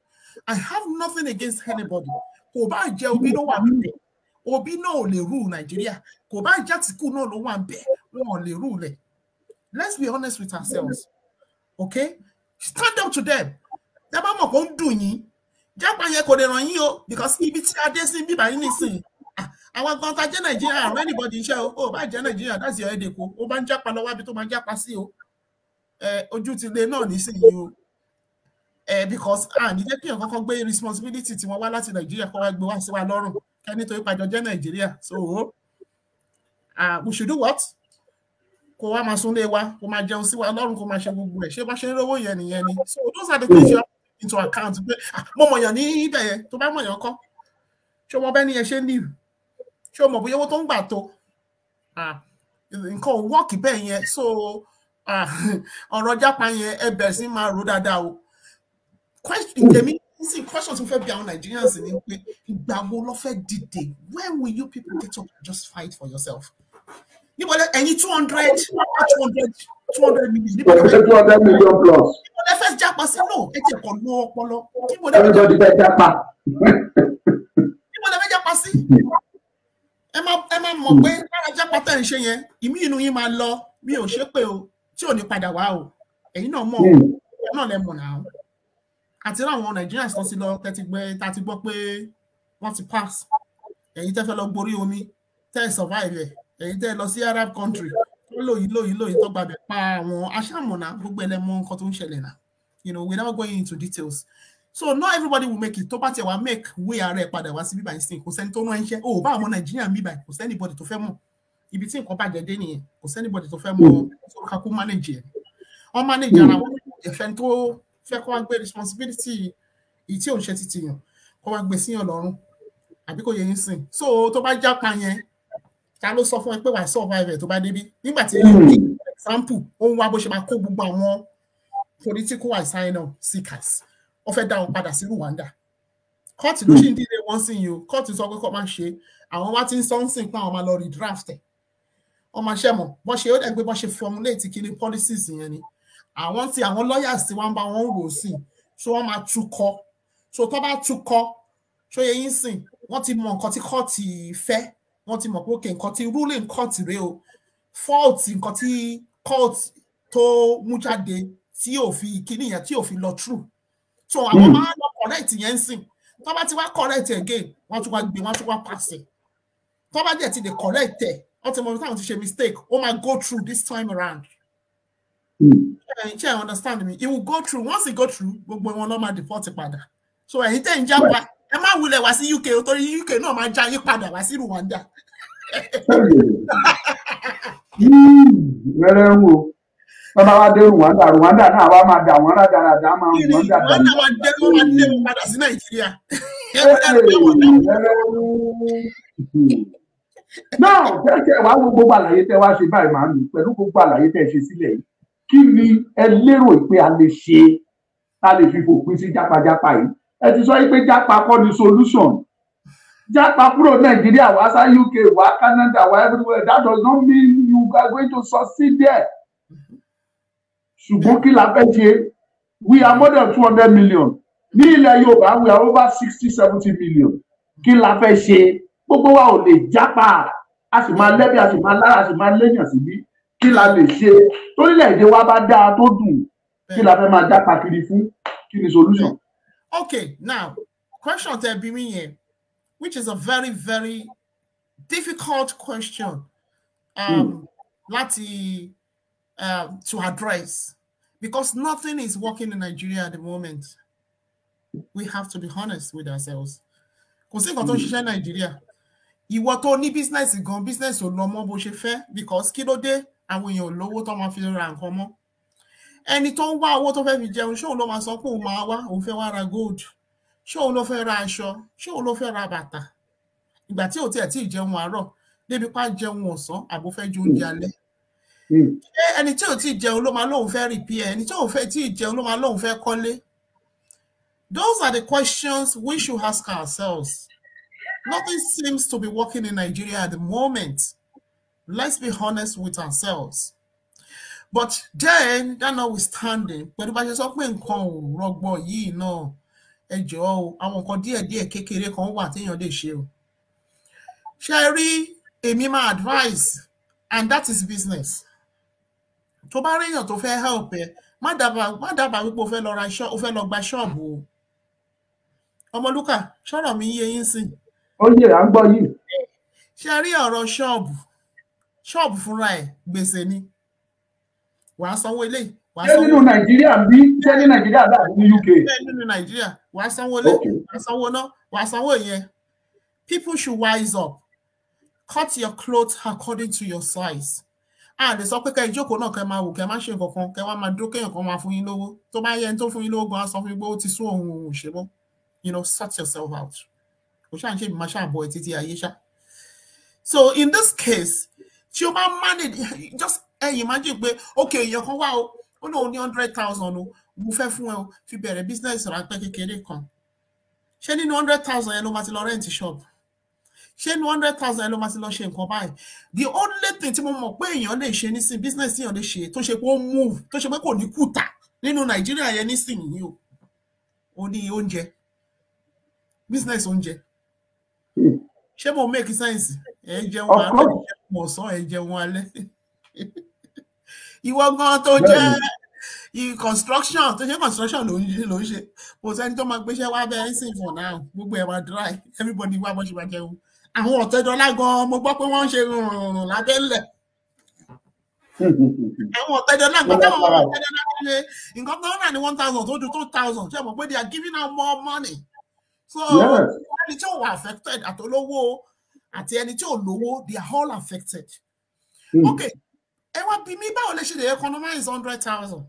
I have nothing against anybody. Obi no le rule Nigeria. No one le rule. Let's be honest with ourselves. Okay? Stand up to them. Because I want contact Nigeria or anybody show. Oh, by Nigeria, that's your headache. Oh, Banjapa no wabi to Banjapa see you. Ojuti they know this you. Because the take responsibility to one to Nigeria for go and say Lord. Can it to Nigeria? So we should do what? So those are the things you have into account. Momo yan ni ide to ba mo yan ko. Show mo be ni e se ni. Show mo boyo wo to ngba to. Nǹkan work be yen. So ọ̀rọ̀ Japan yen e be si ma ro dada o. Question temi see questions we be on Nigerians in pe igba wo lo fe dìde. When will you people get up and just fight for yourself? You want any 200 million. 200 million plus. The first Japa say no. Everybody bet Japa. Japa see. Emma mo pe Japa ten se yen. Imi inu yin ma lọ. Mi ò ṣe pé o. Tí ò ní padà wá o. Ẹ̀yin náà mọ̀. Ẹ náà lẹ mọ̀ now. Àti àwọn Nigerians tó ti lọ tẹ́tí gbọ́ pé wọ́n ti pass. Ẹ̀yin tẹ́ fẹ́ lọ gborí omi. Tẹ́ survive. Ẹ̀yin tẹ́ lọ sí Arab country. We're never going into details. So not everybody will make it. Topati will make we are repada was by instinct. Oh, but I'm Nigeria me by anybody to fair if you think about the day, anybody to fair more so manage it. Or manager defend to fair responsibility. It's your shetty. Come back be alone. I because you sing. So to buy Japan. Ta ló sọ fún ẹ pé wà survive tó bá débi nígbà tí example ohun wa bó ṣe máa kó gbogbo àwọn political asylum seekers ó fẹ́ dá wọn padà sí Rwanda kóòtù ló ṣì ń dílé wọn sí yìí o kóòtù sọ pé kó máa ṣe àwọn wá ti ń sọ ń sìn pé àwọn máa lọ redraft ẹ̀ wọ́n máa ṣe mọ̀ bọ́ ṣe ó dẹ̀ pé bọ́ ṣe formulate kí ni policies yẹn ni àwọn lawyers tí wọ́n bá wọn rò sí so wọ́n máa túkọ́ so tó bá túkọ́ so yẹ yín sìn wọ́n ti mọ nǹkan tí kóòtù fẹ́ wọ́n ti mọ̀ pé òkè nǹkan tí ruling court rèé o fault nǹkan tí court tó mú jáde tí ò fi kíní yẹn tí ò fi lọ true so àwọn máa lọ correct yẹn sìn tó bá ti wá correct again wọ́n tún wá gbé wọ́n tún wá pass ẹ̀ tó bá dẹ̀ ti dey correct ẹ̀ wọ́n ti mọ̀ táwọn ti ṣe mistake ó máa go through this time around ṣe I understand me it will go through once it go through gbogbo wọn ló máa deport padà so ẹ̀yin tẹ́ ń jápa ẹ má wulẹ̀ wá sí UK torí UK náà máa já yín padà wá sí Rwanda. Wẹ́rẹ́ ń wo bàbá wa dé Rwanda náà wá máa dà wọ́n rádaràdà máa ń wọ́n dà dà. Rwanda máa dé wọn padà sí Nàìjíríà. Náà tẹ́tẹ́ wàá wo gbogbo àlàyé tẹ́ wá ṣe báyìí màá mi pẹ̀lú gbogbo àlàyé tẹ́ ṣe sílẹ̀ yìí kí ni ẹ lérò pé a lè ṣe a lè fi fòpin sí jápajàpa yìí ẹ ti sọ pé jápa kọ́ ni solution jápa kúrò Nàìjíríà wá sá UK wá Canada wá everywhere that does not mean you are going to succeed there. Ṣùgbọ́n kí la fẹ́ ṣe we are more than 200 million ní ilẹ̀ Yorùbá we are over 60-70 million kí la fẹ́ ṣe gbogbo wa ò lè jápa a sì máa lẹ́bi a sì máa lára a sì máa léèyàn síbí kí la lè ṣe torílẹ̀-èdè wa bá dáa tó dùn kí la fẹ́ máa jápa kiri fún kí ni solution. Okay, now question tẹ́ bí mi yẹn which is a very very difficult question to address because nothing is working in Nigeria at the moment. We have to be honest with ourselves. Kò sí nǹkan tó ń ṣiṣẹ́ Nàìjíríà. Ìwọ tó ní business gan business ò lọ mọ́ bó ṣe fẹ́ because kí ló dé àwọn èèyàn lówó tó máa fi ra nǹkan mọ́. Ẹni tó ń wá owó tó fẹ́ fi jẹun ṣé òun ló máa sọ pé òun máa wá òun fẹ́ wá ra gold ṣé òun ló fẹ́ ra aṣọ ṣé òun ló fẹ́ ra bàtà ìgbà tí ò tiẹ̀ tí ì jẹun àárọ̀ débi pa jẹun ọ̀sán àbò fẹ́ jẹ oúnjẹ alẹ́. Ẹni tí ò tí ì jẹun ló máa lóun fẹ́ repair ẹni tí ò fẹ́ tí ì jẹun ló máa lóun fẹ́ kọ́lé. Those are the questions we should ask ourselves. Nothing seems to be working in Nigeria at the moment. Let's be honest with ourselves. But then, that notwithstanding, pẹ̀lú bá ṣe sọ pé nǹkan ò rọgbọ yìí náà ẹ jọ̀ọ́ o àwọn nǹkan díẹ̀díẹ̀ kékeré kan wà téèyàn lè ṣe o. Ṣé rí èmi máa advice and that is business. Tó bá rí èèyàn tó fẹ́ help ẹ má dábàá wípé o fẹ́ lọ ra o fẹ́ lọ gba ṣọ́ọ̀bù o. Ọmọlúkà ṣọ́rọ̀ mi yé yín sìn. Ó yẹ à ń gbọ́ yìí. Ṣé rí ọ̀rọ̀ ṣọ́ọ̀bù fúnra ẹ̀ gbèsè ni. Wàá sanwó ilé. Ṣé nínú Nàìjíríà bí ṣé ní Nàìjíríà dàbí ní UK? Ṣé nínú Nàìjíríà wàá sanwó ilé wàá sanwó náà wàá sanwó ìyẹn. People should wise up. Cut your clothes according to your size. Lè sọ pé kẹ́ ìjókòó náà kẹ́ máa wò kẹ́ máa ṣe nǹkan kan kẹ́ wá máa dúró kéèyàn kan máa fún yín lówó tó bá yẹ tó fún yín lówó gan á sọ fún yín pé ó ti sún òun ṣe mọ́. Sort yourself out. Kò ṣáà ń ṣe ìmọ̀ ṣáà bọ̀ ẹ̀ títí ayé ṣá. So in this case, tí o bá manage just imagine pé okay èèyàn kan wá o ó lóun ní 100,000 o mo fẹ́ fún ẹ o fi bẹ̀rẹ̀ business ráńpẹ́ kékeré kan. Ṣé nínú 100,000 yẹn ló máa ti lọ rent shop? Ṣé nínú 100,000 yẹn ló máa ti lọ ṣe nǹkan báyìí? The only thing tí mo mọ̀ pé èèyàn lè ṣe nísìn business èèyàn lè ṣe tó ṣe pé ó move tó ṣe pé kò ní kùtà nínú Nàìjíríà yẹn nísìn yìí o. Ó ní oúnjẹ. Business oúnjẹ. Ṣé mo make sense? Ẹ jẹun alẹ́, ẹ jẹun ọ̀sán, ẹ jẹun alẹ́. Ìwọ gan tó jẹ́ construction tó ṣe construction ló ń ṣe. Kò sẹ́ni tó máa gbéṣẹ́ wá bẹ́ẹ̀ sìn for now. Gbogbo ẹ̀ máa dry. Everybody wá bọ́ ṣe máa jẹun. Àwọn ọ̀tẹ̀dọ́lá gan mo gbọ́ pé wọ́n ń ṣe rùn lábẹ́lẹ̀. Àwọn ọ̀tẹ̀dọ́lá gan táwọn ọ̀tẹ̀dọ́lá ṣe nǹkan tó ń rà ní 1,000 tó ju 2,000. Ṣé mo pé they are giving out more money? So ẹni tí ò wà affected àtolówó àti ẹni tí ò lówó they are all affected. Okay, ẹ wá bí mi báwo lè ṣe lè economize 100,000?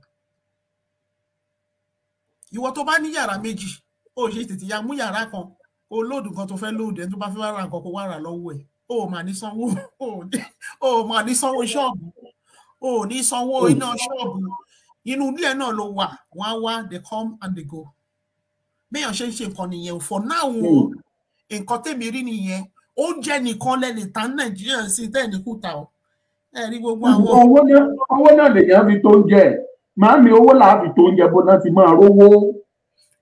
Ìwọ tó bá ní yàrá méjì ó ṣe tètè ya mú yàrá kan ó lóòdù kan tó fẹ́ lóòdù ẹni tó bá fẹ́ wá ra nǹkan kó wá rà lọ́wọ́ ẹ̀ ó mà ní sanwó ó mà ní sanwó ṣọ́ọ̀bù o ní sanwó iná ṣọ́ọ̀bù inú ilé ẹ̀ náà ló wà wọ́n á wá they come and they go béèyàn ṣe ń ṣe nǹkan nìyẹn for now nǹkan tèmi rí nìyẹn oúnjẹ nìkan lẹ́lẹ̀ tán Nàìjíríà sí tẹ́ẹ̀ní kùtà ọ́ ẹ rí gbogbo àwọn. owó náà lèèyàn fi tó ń jẹ màámi owó làá fi tó ń jẹ bó náà ti máa rówó.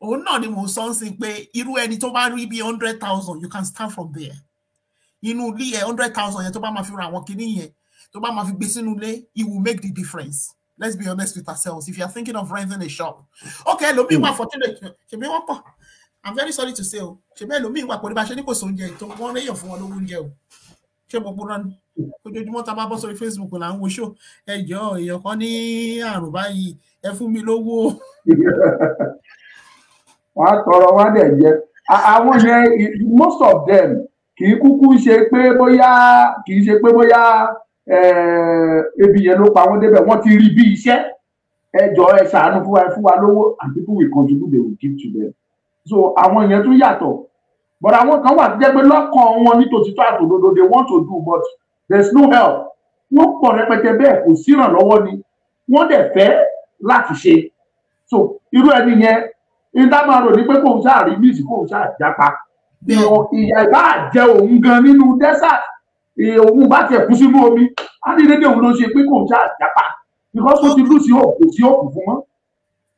òun náà ni mo sọ ń sin pé irú ẹni tó bá rí bí 100,000 you can start from there inú ilé ẹ 100,000 yẹn tó bá máa fi ra àwọn kinní yẹn tó bá máa fi gbé sínú ilé it will make the difference. Let's be honest with ourselves. If you are thinking of renting a shop, okay, lomi wa fortunate. Ṣebí wọ́n pọ̀. I'm very sorry to say o. Ṣebí lomi wa pọ̀ ní bá ṣe ní kò sóúnjẹ tó wọ́n réyàn fún wọn lówó oúnjẹ o. Ṣé gbogbo náà ni? Ojoojúmọ́ tá bá bọ́ sórí Facebook là ń wo show. Ẹ jọ̀ọ́ èèyàn kan ní àrùn báyìí ẹ fún mi lówó. Wọ́n á tọrọ wá dẹ̀ jẹ. Àwọn yẹn most of them kì í kúkú ṣe pé bóyá ebi yẹn ló pa wọ́n débẹ̀ wọ́n ti rí bí iṣẹ́ ẹjọ́ ẹ ṣàánú fún wa lówó and people will contribute they will give to them so àwọn yẹn tún yàtọ̀ but àwọn kan wà tó jẹ́ pé lọ́kàn wọn nítòsítọ́ àtòdodo they want to do but there is no help wọ́n pọ̀ rẹpẹtẹ bẹ́ẹ̀ kò sí ìrànlọ́wọ́ ni wọ́n dẹ̀ fẹ́ láti ṣe so irú ẹni yẹn ìdámọ̀ràn ní pé kò ń ṣáà rí míìsì kò ń ṣáà jápa ìyá ìbá jẹ òun gan nínú desert òun bá tiẹ̀ kú sínú omi á ní dédé òun ló ṣe pé kò ń ṣáà jápa because ó ti lù sí òkú sí òkú fún wọn.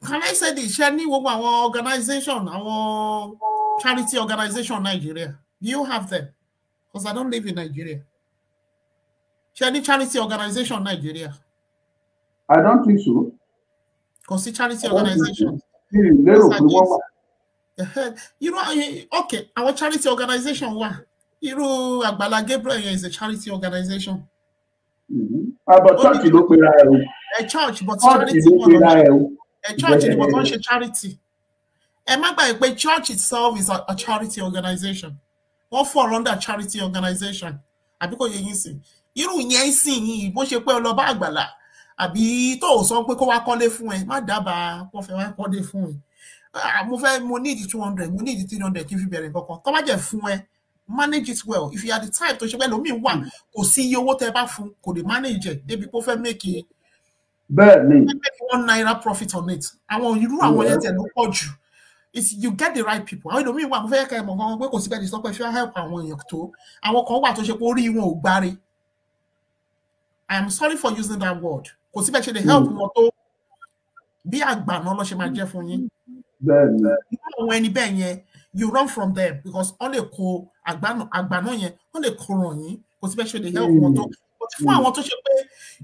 Can I say this? Ṣé ní gbogbo àwọn organization àwọn charity organization Nigeria do you have them? Because I don't live in Nigeria. Ṣé ní charity organization Nigeria? I don't think so. Kò sí charity organization. Lérò pé wọ́n wà. Okay, our charity organization wà. Irú Àgbàlá Gabriel is a charity organization. But church ló pera ẹ o. A church but charity one. A church but wọ́n ṣe charity. Ẹ má gbàgbé pé church itself is a charity organization. Wọ́n fall under charity organization. Àbí kò yé yín sí. Irú yẹn sì yín bó ṣe pé ó lọ bá Àgbàlá àbí tó sọ pé kó wá kọ́lé fún ẹ má dábàá kó fẹ́ wá kọ́lé fún ẹ. Mo need 200, mo need 300 kí n fi bẹ̀rẹ̀ nǹkan kan. Tó bá jẹ́ fún ẹ manage it well. If you are the type to ṣe pé lómi wà kò sí iye owó tẹ́ bá fún kò lè manage it débi kó fẹ́ make $1 profit on it. Àwọn irú àwọn yẹn tẹ̀ ló pọ̀ jù. You get the right people. Àwọn lómi wà mo fẹ́ kẹ́ mọ̀ gan pé kò sí bẹ́ẹ̀ ni sọ pé if you help àwọn èèyàn tó àwọn kan wà tó ṣe pé orí wọn ò gbáre. I am sorry for using that word. Kò sí bẹ́ẹ̀ ṣe lè help wọn tó bí àgbà náà lọ ṣe máa jẹ́ fún yín. Àwọn ẹni bẹ́ẹ̀ yẹn you run from them because on lè kó àgbà náà yẹn on lè kó ràn yín kò sí bẹ́ẹ̀ ṣe lè help wọn tó. But fún àwọn tó ṣe pé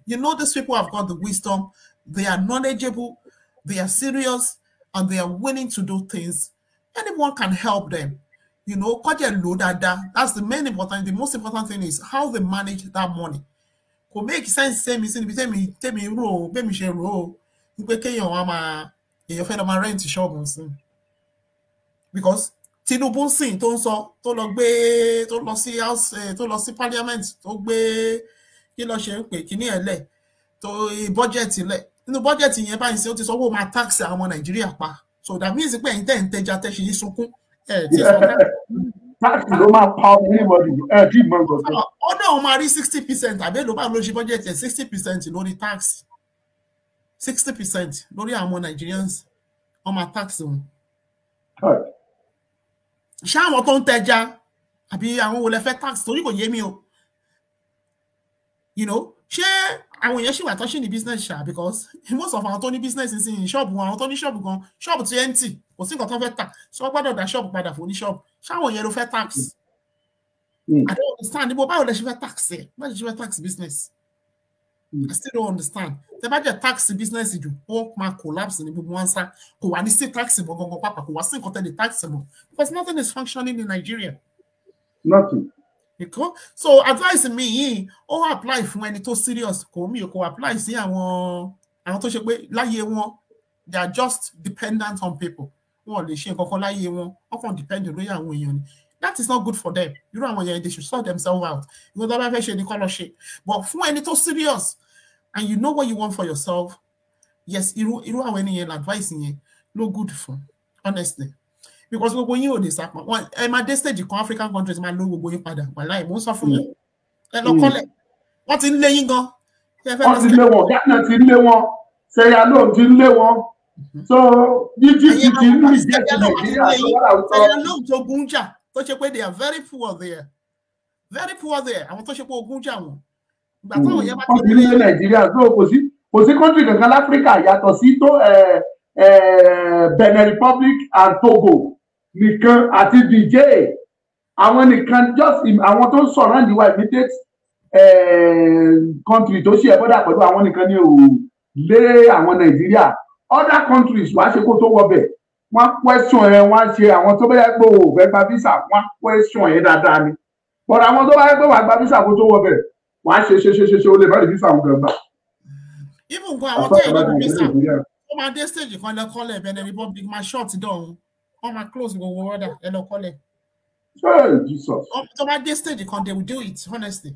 you know these people have got the wisdom, they are knowledgeable, they are serious, and they are willing to do things. Anyone can help them. You know, that's the main important. The most important thing is how they manage that money. Could make sense. Tell me, row, baby share row. You pay your mama, your friend of my rent shop because Tinubu sìn tó ń sọ tó lọ sí house tó lọ sí parliament tó gbé kí ló ṣe ń pè kíní ẹ̀ lẹ̀ tó budget lẹ̀ nínú budget yẹn báyìí sí ó ti sọ wọ́n máa tax àwọn Nàìjíríà pa so that means pé ẹ̀yin tẹ́ ń tẹja tẹ́ ṣe yí sunkún tí sọ tax ló máa pa anybody tí mọ̀ nǹkan. ọ̀dọ̀ àwọn máa rí 60% àbí ló bá ló ṣe budget ẹ̀ 60% lórí tax 60% lórí àwọn Nigerians wọ́n máa tax wọn. Ṣé àwọn tó ń tẹja àbí àwọn wo lẹ fẹ́ tax torí kò yé mi o you know ṣé àwọn èèyàn ṣì wà tó ṣì ní business ṣá because most of àwọn tó ní business ń sìn ṣọ́ọ̀bù àwọn tó ní ṣọ́ọ̀bù gan ṣọ́ọ̀bù tí empty kò sí nǹkan tó fẹ́ tà ṣé wọ́n gbọ́dọ̀ dá ṣọ́ọ̀bù padà fún ní ṣọ́ọ̀bù ṣé àwọn èèyàn ló fẹ́ tax I don't understand níbo báwo lẹ ṣe fẹ́ tax ẹ̀ báwo lẹ ṣe fẹ́ tax business I still don't understand tẹ bá jẹ́ tax business jù ó máa collapse ní gbogbo wọn sá kò wá ní sí tax mọ́ gangan pàpà kò wá sí nǹkan tẹ́lẹ̀ tax mọ́ because nothing is functioning in Nigeria. Nothing. So advice mi yìí ó apply fún ẹni tó serious kò apply sí àwọn tó ṣe pé láyé wọn they are just dependent on people wọn lè ṣe nǹkan kan láyé wọn wọn kàn depend lórí àwọn èèyàn ni that is not good for them irú àwọn èèyàn they should sort themselves out ìwọ tó bá fẹ́ ṣe ní kọ́ lọ ṣe but fún ẹni tó serious and you know what you want for yourself yes irú àwọn ènìyàn advice yẹn no good fún honestly. Because gbogbo yín ò lè sápọn wọn ẹ máa dé stage kan African countries máa ló gbogbo yín padà wàláì mò ń sọ fún yín ẹ lọ kọ́lẹ̀ wọ́n ti ń lé yín gan wọ́n ti lé wọn Ghana ti lé wọn Sierra Leone ti lé wọn so Egypt ti ń reject Nàìjíríà so wọ́n làwọn sọ. Sierra Leone tó gún jà tó ṣe pé they are very poor there àwọn tó ṣe pé ogun jà wọn. Ìgbà táwọn yẹn bá ti lé Nàìjíríà so kò sí country kankan láfíríkà yàtọ̀ sí tó Benin Republic and Togo nìkan àti Niger àwọn nìkan just àwọn tó ń sọ̀rọ̀ níwá immediate country tó ṣe bọ́dà pẹ̀lú àwọn nìkan ní ò lé àwọn Nàìjíríà other countries wàá ṣe kó tó wọbẹ̀ wọ́n question ẹ̀ wọ́n ṣe àwọn tó bẹ́ẹ̀ pé ò fẹ́ gba visa wọ́n question ẹ̀ dáadáa ni but àwọn tó bá yẹ pé wàá gba visa kó tó wọbẹ̀ wàá ṣe ó lè má lè visa àwọn gan gbà. Even nǹkan àwọn tó yẹ lọ́dún visa wọ́n máa dé stage kan lọ kọ́lẹ̀ Benin Republic máa short down wọ́n máa close gbogbo order ẹ lọ kọ́lẹ̀. Jesus. So by this stage, they will do it, honestly.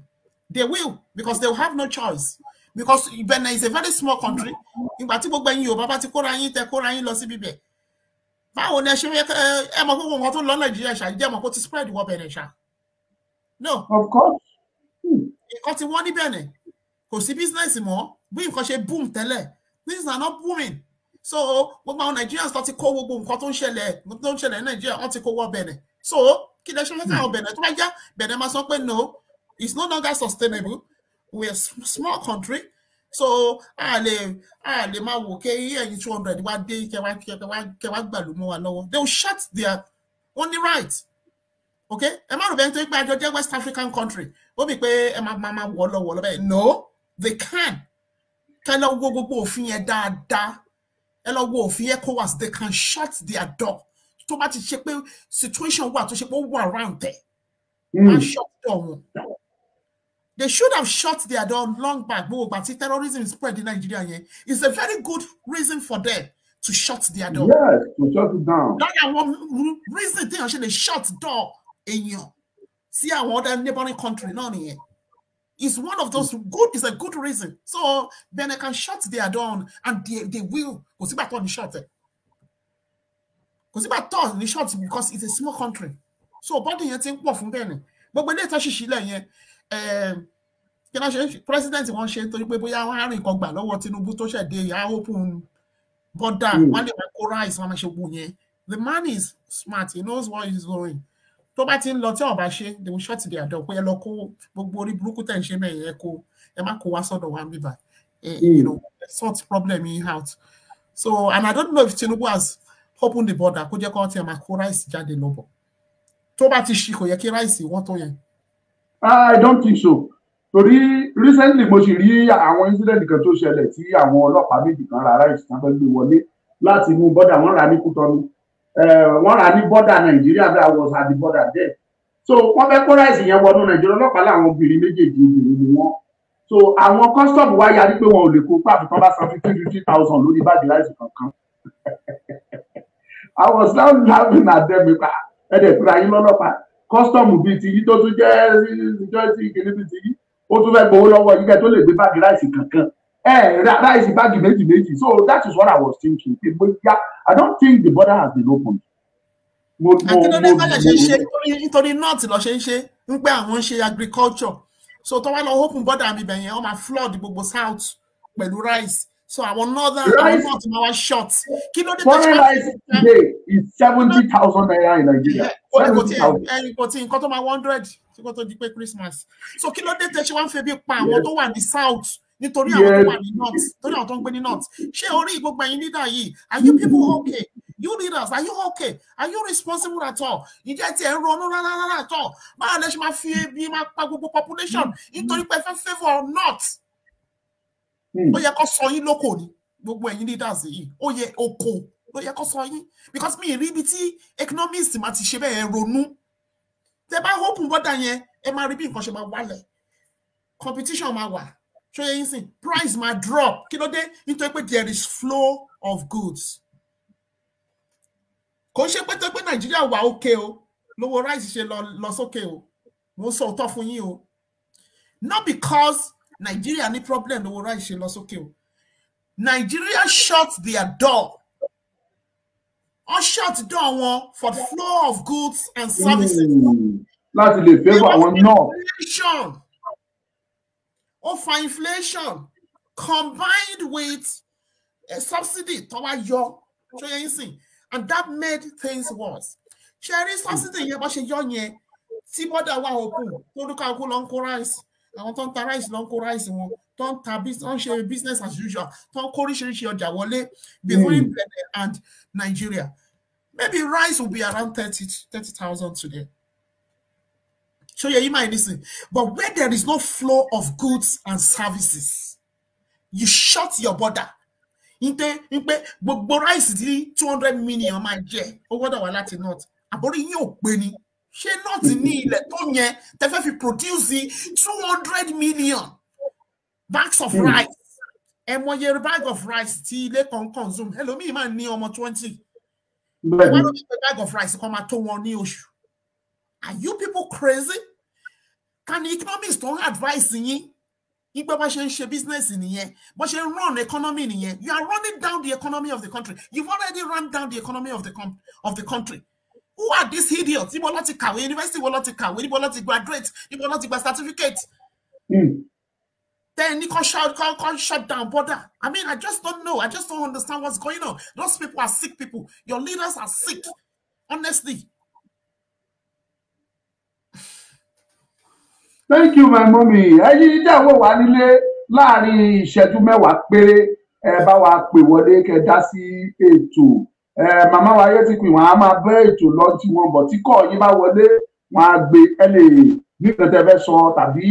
They will, because they will have no choice. Because Benin is a very small country. Ìgbà tí gbogbo ẹ̀yin Yorùbá bá ti kóra yín lọ sí bíbẹ̀. Báwo ni ẹ ṣe ẹ mọ̀ pé wọn tó lọ Nàìjíríà ṣá jẹ́ mọ̀ kó ti spread wọ Benin ṣá. No. Of course. Nǹkan tí wọ́n ní Benin kò sí business mọ́ bí nǹkan ṣe boom tẹ́lẹ̀. Things are not booming. So gbogbo àwọn Nigerians tó ti kó gbogbo nǹkan tó ń ṣẹlẹ̀ ní Nàìjíríà wọ́n ti kó wọ Benin. So kí lè ṣe fẹ́ Benin tó bá já Benin máa sọ pé no, it's no longer sustainable. We are a small country, so a lè máa wò ké ẹ̀yin 200 wá dé kẹwàá gbàlú mọ́ wa lọ́wọ́. They will shut their only right. Okay, ẹ má rò bẹ́ẹ̀ tó pé àjọ jẹ́ West African country ó bí pé ẹ máa wọ́ lọ́wọ́ bẹ́ẹ̀. No, they can. Kẹ́ lọ wo gbogbo òfin yẹn dáadáa. Ẹ lọ wo òfin ECOWAS, they can shut their door. Tó bá ti ṣe pé situation wà tó ṣe pé ó wà around there. Shut door. They should have shut their door long back. But terrorism spread in Nigeria yẹn. It's a very good reason for them to shut their door. Yes, to shut it down. That's one reason they actually shut door èèyàn sí àwọn other neighboring country náà nìyẹn. It's one of those good. It's a good reason. So then they can shut their door and they will. Kò sígbà tó ní shut it. Kò sígbà tó ní shut because it's a small country. So bọ́dì yẹn ti ń pọ̀ fún bẹ́ẹ̀ ni. Gbogbo ilé ìtọ́ ṣìṣì lẹ̀ yẹn. Kí ló ṣe president wọ́n ṣe torí pé bóyá wọ́n á rìn kan gbà lọ́wọ́ Tinubu tó ṣẹ̀dé ìyá open border wọ́n lè máa kó rice wọ́n máa ṣe gbò yẹn. The man is smart. He knows what he's doing. Tó bá ti ń lọ tí ọba ṣe they will shut their door pé ẹ lọ kó gbogbo orí burúkú tẹ̀ ń ṣe mẹ́rin ẹ má kó wá sọ́dọ̀ wa bíbá sort problem in out. So and I don't know if Tinubu has opened the border kó jẹ́ kó ti ẹ̀ máa kó rice jáde lọ́bọ̀. Tó bá ti ṣí kò yẹ kí rice wọ́n tó yẹn. I don't think so. Torí recently mo sì rí àwọn incident kan tó ṣẹlẹ̀ tí àwọn ọlọ́pàá méjì kan ra rice kan fẹ́ gbé wọlé láti inú border wọ́n rà ní Kútọ́nù. Wọ́n rà ní border Nàìjíríà bí I was at the border there. So wọ́n fẹ́ kó rice yẹn wọnú Nàìjíríà ọlọ́pàá láwọn obìnrin méjèèjì obìnrin ni wọ́n. So àwọn custom wá yarí pé wọn ò lè kó pàtó tán bá san 50,000 lórí báàgì rice kankan. I was now laughing at them nípa ẹ̀dẹ̀ fúra yín lọ́lọ́pàá custom bíi ti yí tó tún jẹ́ security kìíní bíi ti yí ó tún fẹ́ gbowó lọ́wọ́ yín kẹ́ tó lè gbé báàgì rice kankan. Rice báàgì méjì. So that is what I was thinking. I don't think the border has been opened. Nítorí north lọ ṣe ń ṣe ń pẹ́ àwọn ń ṣe agriculture. So tó wá lọ open border mi bẹ̀yẹn wọ́n máa flood gbogbo south pẹ̀lú rice. So àwọn northern àwọn north máa wá short. Kí ló dé tó ṣe rice today is 70,000 naira in Nigeria. Kò tí nǹkan tó máa 100 tí kò tó di pé Christmas. So kí ló dé tẹ́ ṣe wá ń fẹ́ bí pa àwọn tó wà ní south nítorí àwọn tó wà ní north torí àwọn tó ń gbé ní north. Ṣé orí gbogbo ẹ̀yin leader yìí are you people okay? You leaders, are you okay? Are you responsible at all? Ìjẹ́ tí ẹ̀ ń ronú rárá at all. Báwo lẹ ṣe máa fi ebi máa pa gbogbo population nítorí pé fẹ́ favour north? Ó yẹ kó sọ yín lóko ni gbogbo ẹ̀yin leaders yìí. Ó yẹ oko ló yẹ kó sọ yín because mi rí ibi tí economist máa ti ṣe bẹ́ẹ̀ ronú. Tẹ́ bá open border yẹn ẹ máa rí bí nǹkan ṣe máa wálẹ̀. Competition máa wà. Ṣé yẹn sìn? Price máa drop. Kí ló dé? Nítorí pé there is flow of goods. Kò ṣe pé tó pé Nàìjíríà wà okay o. Lówó rice ṣe lọ sókè o. Mo sọ òótọ́ fún yín o. Not because Nigeria ní problem lówó rice ṣe lọ sókè o. Nigeria shut their door. Or shut door wọn for the flow of goods and services. Láti lè favour àwọn náà. Inflation. Ó fa inflation. combined with a subsidy tó wá yọ ṣó yẹ yín sìn, and that made things worse. Ṣé subsidy yẹn bá ṣe yọ yẹn tí bọ́dà wà open tó dúkà okú lọ ń kó rice, àwọn tó ń ta rice lọ ń kó rice wọn, tó ń ta business as usual, tó ń kó oríṣiríṣi ọjà wọlé between Benin and Nigeria. Maybe rice will be around 30,000 today. So you might listen. But where there is no flow of goods and services, you shut your border. But rice is 200 million my jet or what I like to not. About you, Benny. She not need Letonia, they produce 200 million bags of rice. And when you're a bag of rice, tea, they can consume. Hello, me, man, near 20. Why don't you a bag of rice come at 1 issue? Are you people crazy? Can the economists don't advise you? If you business in here, but you run economy in here, you are running down the economy of the country. You've already run down the economy of the country. Who are these idiots? You want to go university, you want to graduate, you want to get certificate. Then you can shut down border. I mean, I just don't know. I just don't understand what's going on. Those people are sick people. Your leaders are sick. Honestly. Thank you, my mommy. Ẹ̀yin jẹ́ àwọn wà nílé láàrin ìṣẹ́jú mẹ́wàá péré ẹ bá wa pè wọlé kẹ́ dá sí ètò. Màmá wa yé ti pè wọ́n á máa bẹ́ ètò lọ tí wọ́n bọ̀ tí kọ́ yín bá wọlé wọ́n á gbé ẹ lè ní nǹkan tẹ́ fẹ́ sọ tàbí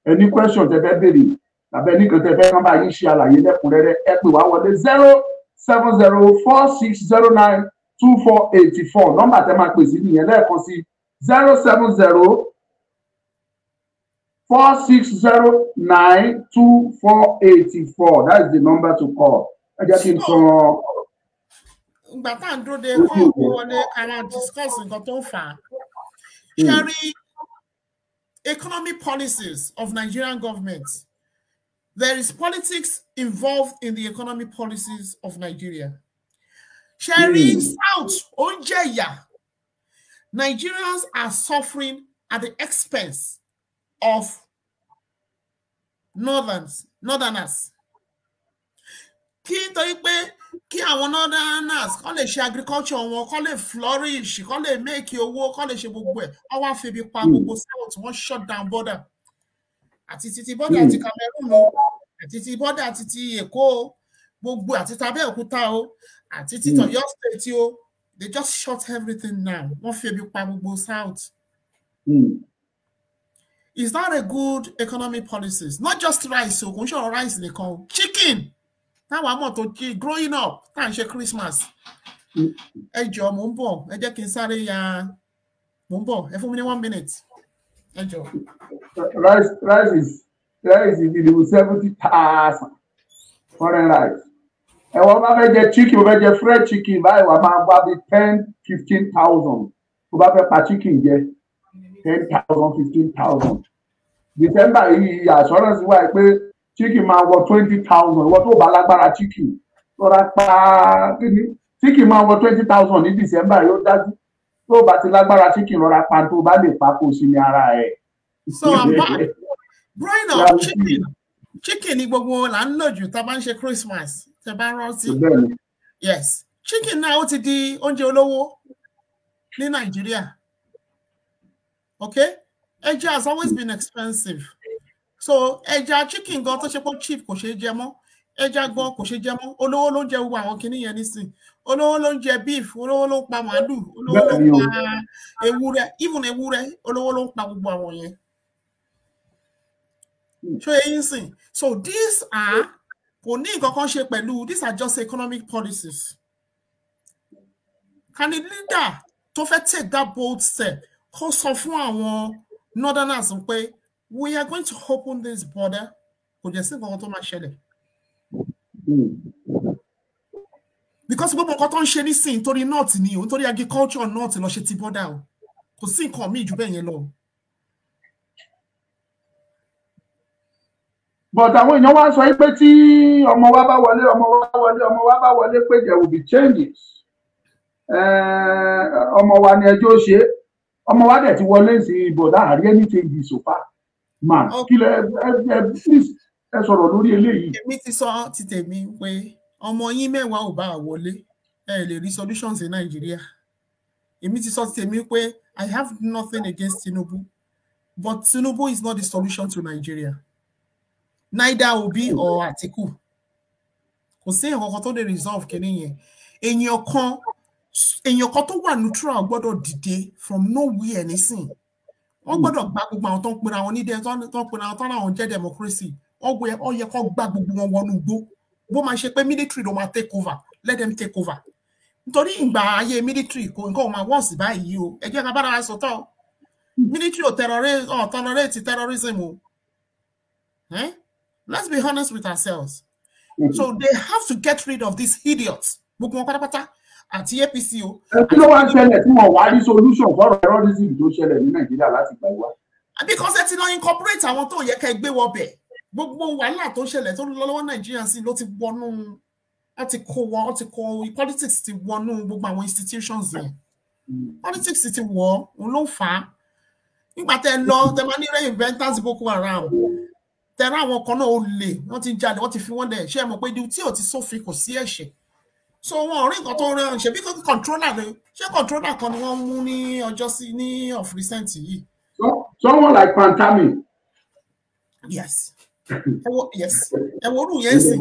ẹni question tẹ́ fẹ́ béèrè tàbí ẹni nǹkan tẹ́ fẹ́ kán bá yín ṣe àlàyé lẹ́kùnrẹ́rẹ́ ẹ pè wá wọlé 07046092484 nọ́mbà tẹ́ máa pè sí nìyẹn lẹ́ẹ̀kan sí 07046092484. That is the number to call. I just inform. But I do the call and discuss in the Sherry, economic policies of Nigerian government. There is politics involved in the economic policies of Nigeria. Sherry, South, Onjeya. Nigerians are suffering at the expense of northerners. Kí àwọn northerners kó lè ṣe agriculture wọn, kó lè flourish, kó lè make owó, kó lè ṣe gbogbo ẹ̀. Ó wá fi bí pa gbogbo south, wọ́n shut down border. Àti títí border àti Cameroon o, àti títí border àti ti Èkó gbogbo àti Abẹ́òkúta o, àti títí Ọ̀yọ́ state o. They just shut everything now. Wọ́n fi bí pa gbogbo south. It's not a good economic policies. Not just rice, so we show rice they call chicken. Now I'm not growing up. Time share Christmas. Hey Joe, Mumbo. I just can say Mumbo. If only 1 minute. Hey Joe. Rice is 70,000 foreign rice. And what about the chicken? What about the fried chicken? Buy what about the 10,000-15,000? What about the chicken? 10,000, 15,000. December assurance why pé chicken máa wọ 20,000. What tó bá lágbára chicken? Lọ́ra pa kíni? Chicken máa wọ 20,000 ní December yóò dájú. Tó bá ti lágbára chicken lọ́ra pa tó bá lè pa kó sí ní ara ẹ̀. So I'm back. Growing up, chicken ni gbogbo là ń lò jù tá bá ń ṣe Christmas. Tẹ́ bá rántí. Yes. Chicken náà ó ti di oúnjẹ olówó ní Nigeria. Okay? Ẹja has always been expensive. So ẹja chicken gan tó ṣe pé cheap kò ṣe jẹ mọ́. Ẹja gan kò ṣe jẹ mọ́. Olówó ló ń jẹ gbogbo àwọn kinní yẹn nísìn. Olówó ló ń jẹ beef, olówó ló ń pa màálù, olówó ló ń pa ewúrẹ́, even ewúrẹ́, olówó ló ń pa gbogbo àwọn yẹn. So yín so these are kò ní nǹkan kan ṣe pẹ̀lú, these are just economic policies. Can the leader tó fẹ́ take that bold step kó sọ fún àwọn northerners pé we are going to open this border kò jẹ́ sí nǹkan tó máa ṣẹlẹ̀. Because gbogbo nǹkan tó ń ṣe nísìnyí torí north ni o, nítorí agriculture north lọ ṣe ti border o, kò sí nǹkan míì jù bẹ́ẹ̀ yẹn lọ. But àwọn èèyàn wá sọ pé tí ọmọ wa bá wọlé pé there will be changes. Ọmọ wa ni ẹjọ́ ṣe ọmọ wa dẹ̀ ti wọlé sí ibò láàárín any changes so far. Man, please ẹ sọ̀rọ̀ lórí eléyìí. Èmi ti sọ ti tèmi pé ọmọ yín mẹ́wàá ò bá wọlé ẹ lè rí solutions in Nigeria. Èmi ti sọ ti tèmi pé I have nothing against Tinubu, but Tinubu is not the solution to Nigeria. Neither Obi or Atiku. Kò sí nǹkan kan tó lè resolve kíní yẹn. Èèyàn kan tó wà neutral gbọ́dọ̀ dìde from nowhere nísìn. Wọ́n gbọ́dọ̀ gba gbogbo àwọn tó ń pera wọn ní tó ń pera wọn tó láwọn jẹ́ democracy. Ó yẹ kó gba gbogbo wọn wọnú igbó. Bó máa ṣe pé military ló máa take over, let them take over. Nítorí ìgbà ayé military kò nǹkan ò máa wọ́n sí báyìí o. Ẹ jẹ́ ká bára wa sọ̀tọ̀. Military ò tolerate terrorism o. Let's be honest with ourselves. So they have to get rid of these idiots. Gbogbo wọn pátápátá àti APC o. Kí ló wá ń ṣẹlẹ̀ tí wọ́n wá ní solution fọ́rọ̀ terrorism tó ṣẹlẹ̀ ní Nàìjíríà láti gbà wá? Because ẹ ti lọ incorporate àwọn tó yẹ ká gbé wọbẹ̀. Gbogbo wàhálà tó ṣẹlẹ̀ tó lọ lọ́wọ́ Nàìjíríà sí ló ti wọnú láti kó politics ti wọnú gbogbo àwọn institutions yẹn. Politics ti wọ̀ òun ló fà á. Nígbà tẹ́ lọ tẹ́ máa ní reinventors Boko Haram. Tẹ́ra àwọn kan náà ó lè wọ́n ti jalè wọ́n ti fi wọ́n dẹ̀ ṣe mọ̀ pé tí ò ti sófin kò sí ẹ̀ṣẹ̀. So wọn rí nǹkan tó rán ṣe bí controller ni ṣé controller kan ni wọ́n mú ní ọjọ́ sí ní of recent yìí. Someone like Pantami. Yes. Yes. Ẹ wo orú yẹn sìn.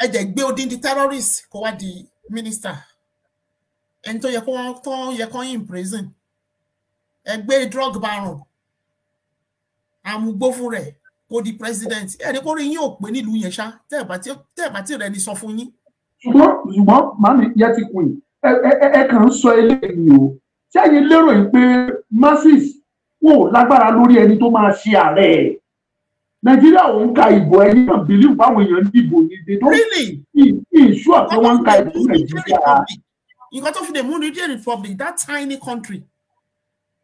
Ẹ jẹ́ gbé odindi terrorist kó wá di minister. Ẹni tó yẹ kó in prison. Ẹ gbé drug baron. Àmúgbó fún rẹ̀ kó di president. Ẹni kó rí yín ò pé nílùú yẹn ṣá. Tẹ́ ẹ̀ bá tí rẹ̀ ní sọ fún yín. Ṣùgbọ́n màmí yẹ ti queen. Ẹ kàn ń sọ eléyìí o. Ṣé ẹ̀yin lérò yìí pé masses wọn ò lágbára lórí ẹni tó máa ṣe ààrẹ? Nàìjíríà ò ń ka ìbò ẹni náà believe báwọn èèyàn ń dìbò ní they don't ensure pé wọ́n ń ka ìbò Nàìjíríà. Nǹkan tó fi lè mú Niger Republic, that tiny country,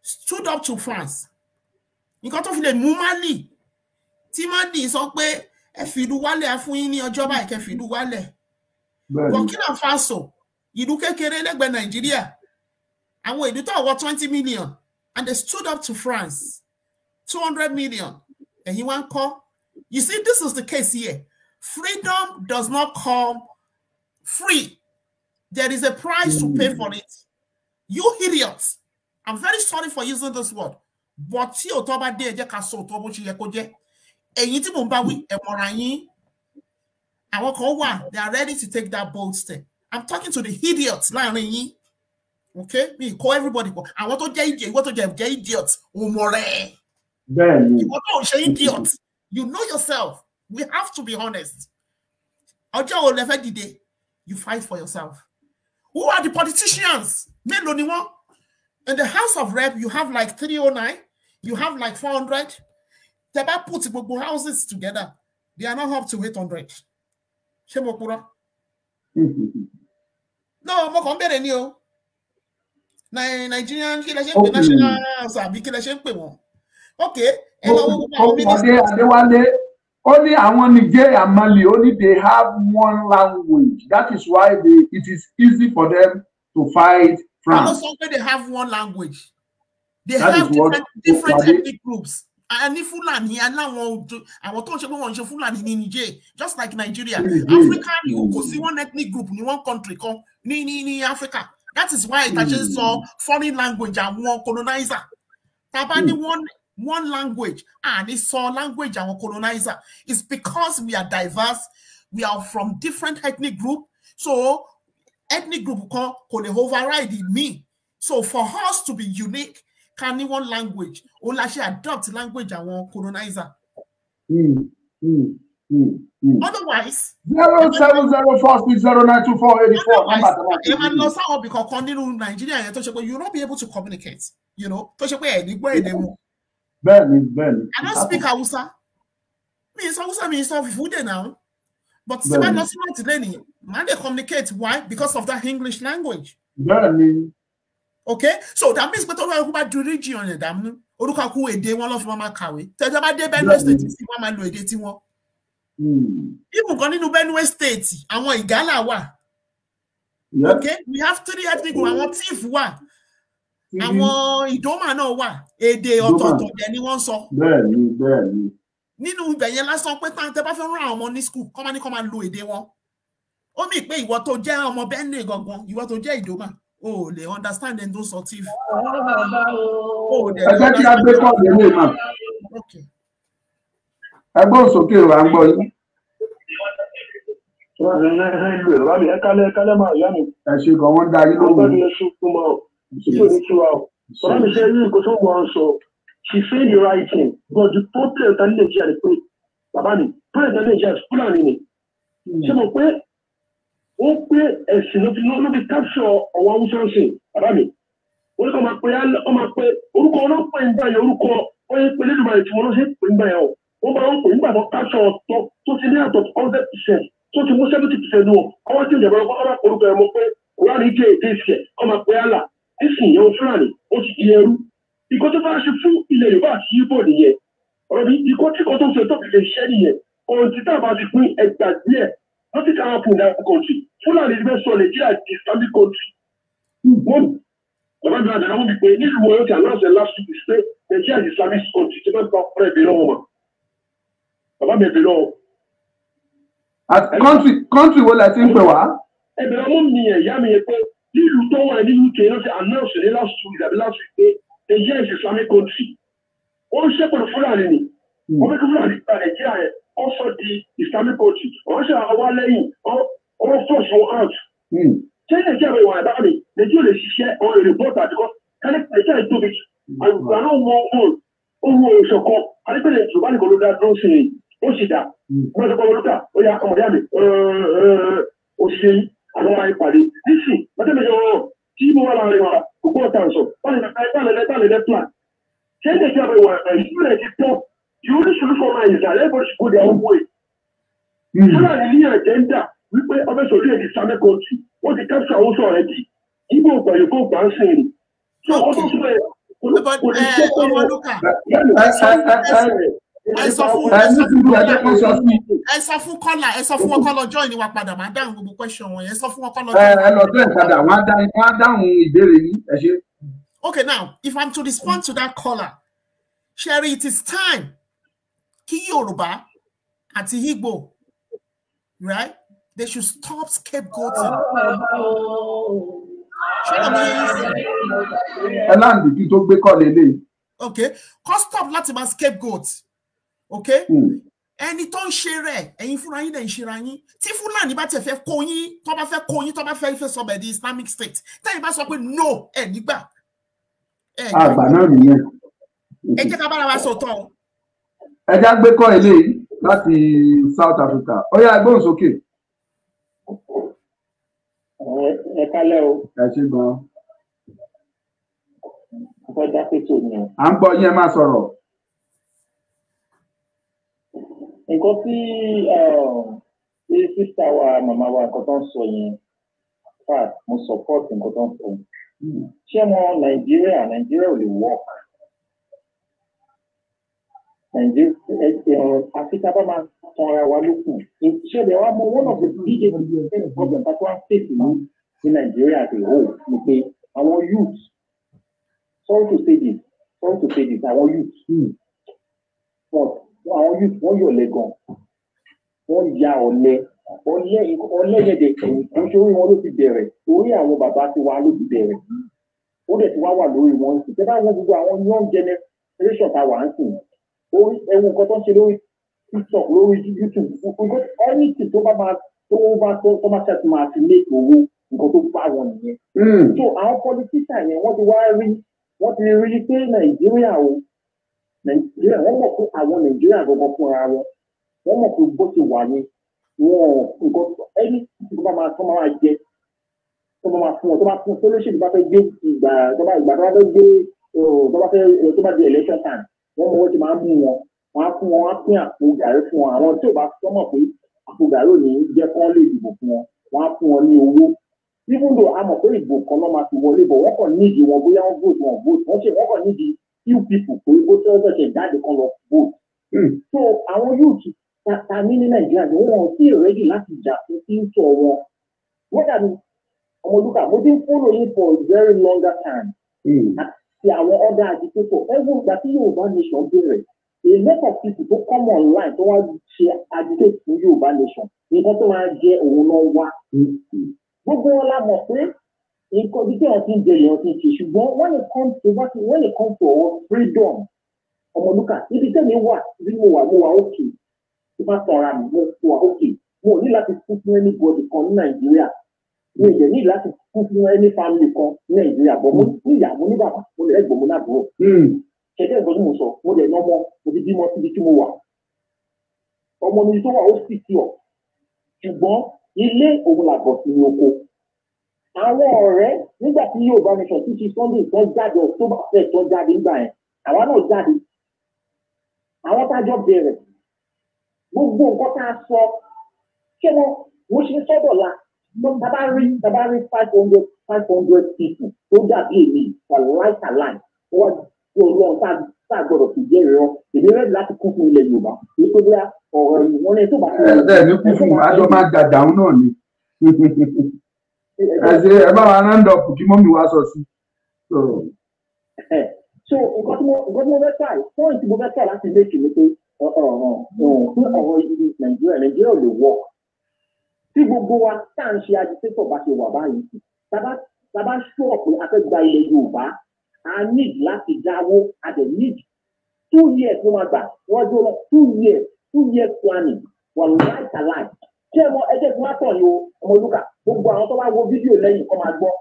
stood up to France. Nǹkan tó fi lè mú Mali, tí Mali sọ pé ẹ fìlú wálẹ̀ fún yín ní ọjọ́ báyìí kẹ́ fìlú wálẹ̀. Burkina Faso, ìlú kékeré lẹ́gbẹ̀ẹ́ Nàìjíríà, àwọn ìlú tó wọ 20 million, and they stood up to France, 200 million. And he won't call. You see, this is the case here. Freedom does not come free. There is a price to pay for it. You idiots. I'm very sorry for using this word. But tí o tó bá dé ẹ jẹ́ ká sọ tó bó ṣe yẹ kó jẹ́. Ẹ̀yin tí mo bá wí ẹ mọ̀ra yín. Àwọn kan wà, they are ready to take that bold step. I'm talking to the idiots láàrin yín. Okay? Me call everybody. Àwọn tó jẹ́ idiot, ìwọ tó jẹ́ idiots, o mọ̀ rẹ̀. Idiot. You know yourself. We have to be honest. You fight for yourself. Who are the politicians? In the House of Rep, you have like 309, you have like 400. They put houses together. They are not up to 800. No, more compare you. Nigerian national okay. Adewale, only àwọn Niger and Mali, only they have one language. That is why it is easy for them to fight France. They have one language. They have different ethnic groups. And if Fulani, and now I want to Fulani in Niger, just like Nigeria. Africa, you could see one ethnic group in one country called Africa. That is why it actually saw foreign language and one colonizer. Tabani one language and it's all language and colonizer. It's because we are diverse, we are from different ethnic group, so ethnic group can override me. So for us to be unique, can one language or actually adopt language and one colonizer. Otherwise, 07046092484. You will not be able to communicate. You know, I don't speak Hausa. Hausa means food now. But they communicate. Why? Because of that English language. Okay? So that means about the region. Even Benue State, okay? We have 3 ethnic groups. Àwọn Ìdómà náà wà èdè ọ̀tọ̀ọ̀tọ̀ jẹ́ ni wọ́n sọ. Bẹ́ẹ̀ni. nínú ibẹ̀ yẹn lásán pé tẹ́ bá fẹ́ rán àwọn ọmọ ní school kọ́ máa ní kọ́ máa lo èdè wọn ó mì pé ìwọ tó jẹ́ ọmọ Benue gangan ìwọ tó jẹ́ Ìdòmà o lè understand ẹni tó sọ tí ẹ jẹ́ kí a gbé kọ́ọ̀lù ilé mà ẹgbẹ́ òsókè rò à ń gbọ́ yín. ẹ kálẹ̀ máa yá mi. ẹ ṣe gan wọn dá yín lóhùn. Sọ̀rọ̀ mi ṣe rí nǹkan tó wọ́n sọ she say the right thing but the problem ta ní Nàìjíríà ni pé bàbá mi president Nàìjíríà Fúlàní ni ṣé mo pé ó pé ẹ̀sìn ló fi capture ọ̀wọ́ Haúsá ṣe bàbá mi orúkọ máa pé orúkọ ọlọ́pàá ìgbà yẹn orúkọ wọ́n yẹ pé lẹ́nu báyìí tí wọ́n lọ sí pé ìgbà yẹn o wọ́n bá wọn pè nígbà tó capture ọ̀tọ̀ tó ti ní àtọ̀ 100% tó ti mú 70% nù ọwọ́ tí ìjọba ọkọ̀ bá orúkọ ẹ̀ mọ̀ pé Kùránì jẹ́ èdè ìṣẹ̀ ọmọ pé àlà nísìnyí ó Fúlàní ó ti di ẹrú ikọ́ tó bá ṣe fún ilẹ̀ Yorùbá àti Yíbò nìyẹn ọ̀rọ̀ bí ikọ́ tí kò tó ń fẹ́ tó fi lè ṣẹ́ nìyẹn ọ̀rọ̀ tí tá a bá ti pín ẹgbà díẹ̀ nothing can happen in that country Fúlàní ti fẹ́ sọ Nàìjíríà di Islamic country one bàbá mi àdàlà wọn bí pé nílùú wọn yóò ti announce last week pé Nàìjíríà di Islamic country tí wọ́n bá fẹ́ ẹ̀bẹ̀ lọ́wọ́ wọn bàbá mi ẹ̀bẹ̀ lọ́wọ́. country wo la ti ń pè wá. ẹ̀bẹ̀ lọ́wọ́ mi ẹ̀yá mi yẹn pé nílùú tó wà ní UK ló ti announce ní last week àbí last week pé Nàìjíríà is Islamic country wọ́n ń ṣẹ́pẹ̀lú Fúlàní ni wọ́n fẹ́ kí Fúlàní gba Nàìjíríà yẹn wọ́n sọ di Islamic country wọ́n ṣe àwọn lẹ́yìn wọ́n force wọn out. ṣé Nàìjíríà bẹ̀rẹ̀ wà ẹ̀bá mi Nàìjíríà lè ṣiṣẹ́ ọ̀rọ̀ èrè bọ́ọ̀tà àdìgọ́ Nàìjíríà tóbi àgbà náà wọ owó ìṣọ̀kan àdìpẹ̀lẹ̀ Yorùbá nìkan ló dá dúró sí i ó sì dá wọ́n ṣe pọ́nmọ́ lókà ó yà ọmọdé àmì òṣìṣẹ́ yìí àwọn máa ń pàdé nísì mọ́tẹ́mẹ́jọ wọn tí mo wà láàrin wa gbogbo ọ̀tá sọ báyìí plan ṣé ní ìjọba ìwà ìṣúlẹ̀ ti tọ́ the only solution now is that everybody should go their own way. Fúlàní ní agenda wípé ọbẹ̀ sọ̀rọ̀ èdè Islamic country wọ́n ti capture àwọn sọ̀rọ̀ ẹ̀ dì Ìgbò ògbà yòókò gbà ń sìn ní. ṣé ọkọ̀ tó sọ ẹ̀ kò lè ṣe pé ẹ sọ fún kọ́là ẹ sọ fún ọkọ lọ́jọ́ ìníwà padà máa dáhùn gbogbo question wọn ẹ sọ fún ọkọ lọ́jọ́. ẹ lọ bẹ́ẹ̀ padà wọ́n á dáhùn ìbéèrè yìí ẹ ṣe. Okay, now if I'm to respond to that caller, Sherry, it is time kí Yorùbá àti Igbo, right? They should stop scapegoating. Ẹláǹdì kí tó gbé kọ́ lélẹ̀. Okay, kó stop láti máa scapegoat. Okay? Ẹni tó ń ṣe rẹ̀, ẹ̀yin fúnra yín dẹ̀ ń ṣera yín. Tí Fúlàní bá tẹ̀ fẹ́ kó yín, tó bá fẹ́ kó yín, tó bá fẹ́ sọ bẹ̀ di Islamic State. Tẹ́yìn bá sọ pé no, ẹ̀ nígbà. Àgbà náà nìyẹn. Ẹ jẹ́ ká bára wa sọ̀tọ̀. Ẹ já gbé kọ́ eléyìí láti South Africa. Ó yá gbóhùn sókè. Ẹ kálẹ̀ o. Ẹ ṣe gan-an. Ọkọ̀ jákèjì ni. À ń gbọ́ yín ẹ máa sọ̀rọ̀. Nǹkan tí sísá wa màmá wa nǹkan tó ń sọ yẹn fat mo support nǹkan tó ń sọ yẹn. Ṣé mo Nàìjíríà ò lè work? Àfíkà bá máa tanra wa lókun. Ìṣẹ̀lẹ̀ wa mọ one of the biggest problems that one face ní Nàìjíríà as a whole ni pé àwọn youth sorry to say this àwọn youth but àwọn youth wọ́n yọ̀lẹ̀ gan wọ́n ya ọ̀lẹ yẹ̀dẹ̀ kò ṣe orí wọn ló ti bẹ̀rẹ̀ orí àwọn bàbá ti wá ló ti bẹ̀rẹ̀ ó dẹ̀ ti wá wà lórí wọn sí tẹ́ bá wọn gbogbo àwọn young generation ta wà ń sìn orí ẹ̀wù nǹkan tó ń ṣe lórí TikTok lórí YouTube anything tó bá máa ṣàtì máa ti make owó nǹkan tó bá wọn nìyẹn. So àwọn politician yẹn wọ́n ti rí pé Nàìjíríà wọ́n mọ̀ pé àwọn Nàìjíríà gbọ́ngàn fúnra wọn wọ́n mọ̀ pé bó ti wà ní wọn nǹkan ẹni tí tó bá máa jẹ tó bá máa fún wọn tó bá fún solution tó bá fẹ́ gbé ìgbà tó bá di election time wọ́n mọ̀ wọ́n ti máa mú wọn wọ́n á fún wọn á pín àpò gàrí fún wọn àwọn tí ò bá sọ́mọ̀ pé àpò gàrí ò ní jẹ́ kán lè dìbò fún wọn wọ́n á fún wọn ní owó even though a mọ̀ pé ìbò kan náà máa fi wọlé bọ̀ wọ́n kàn nídìí wọn bóyá wọ́n vote wọ́n kàn nídìí few people pé ó tẹ́ ọ́ ṣe jáde kan lọ vote. So àwọn youth ta ní Nàìjíríà ni wọ́n sì ready láti jà fún future wọn. Wọ́n dàbí Ọmọlúkà mo ti ń follow yín for a very longer time. Àti àwọn other agitator ẹ̀wọ̀n ìgbà tí Yorùbá nation bẹ̀rẹ̀ a lot of people tó come online tó wá ṣe agitate fún Yorùbá nation nǹkan tó máa jẹ òun náà wá. Gbogbo wọn la mọ̀ pé nǹkan bí tí wọ́n ti ń jẹ èèyàn ti ń ṣe ṣùgbọ́n when it comes to our freedom Ọmọlúkà ibi tẹ́mi wà bí mo wà òkè tí bá sọ̀rọ̀ mi mo wà òkè mo ní láti kú fún anybody kan ní Nàìjíríà mi ò dẹ̀ ní láti kú fún any family kan ní Nàìjíríà bọ̀ mo ní ìyá mo ní bàbá mo lè ẹ̀gbọ́n mo ní àbúrò. Ṣẹ̀dá ìgbọ́n tí mo sọ mo dẹ̀ nọ́mọ mo ti bímọ síbi tí mo wà ọmọ mi tó wà ó sì sí ọ ṣùgbọ́n ilé òun làbọ̀ sí ní oko. Àwọn ọ̀rẹ́ nígbà tí Yorùbá nation ti ṣe Sunday tó jáde October 1st tó jáde nígbà yẹn àwa náà jáde àwọn tájọ bẹ̀rẹ̀ gbogbo nǹkan tá a sọ ṣé mo ṣe sọ́dọ̀ la tàbá rí 500 people tó dàbí èmi wàláìtàláì wọ́n ti Ọlọ́run tá a gbọ́dọ̀ fi jẹ́ ìrọ̀ èmi rẹ̀ láti kún fún ilẹ̀ Yorùbá nítorí ọ̀rọ̀ ìwọ̀n ní tó bá ti rẹ̀. ẹ ní kún fún àjọ máa dàdáhùn náà ni ẹ bá wa round-up kí mọ́mí wa sọ sí. So nǹkan tí mo fẹ́ tà point tí mo fẹ́ tà láti méjì ni pé fún ọ̀rọ̀ ìdílé Nàìjíríà ò lè wọ̀ tí gbogbo wa tá à ń ṣe agitator bá ṣe wà báyìí tábà ṣọ́ pé a fẹ́ gba ilẹ̀ Yorùbá a need láti dáwó a dẹ̀ need 2 years ló máa gbà wọ́n jọ lọ 2 years planning wà láìtàláì ṣé mo ẹjẹ́ tí wọ́n tọ̀ ní Ọmọlúkà gbogbo àwọn tó bá wo fídíò lẹ́yìn kọ́ máa gbọ́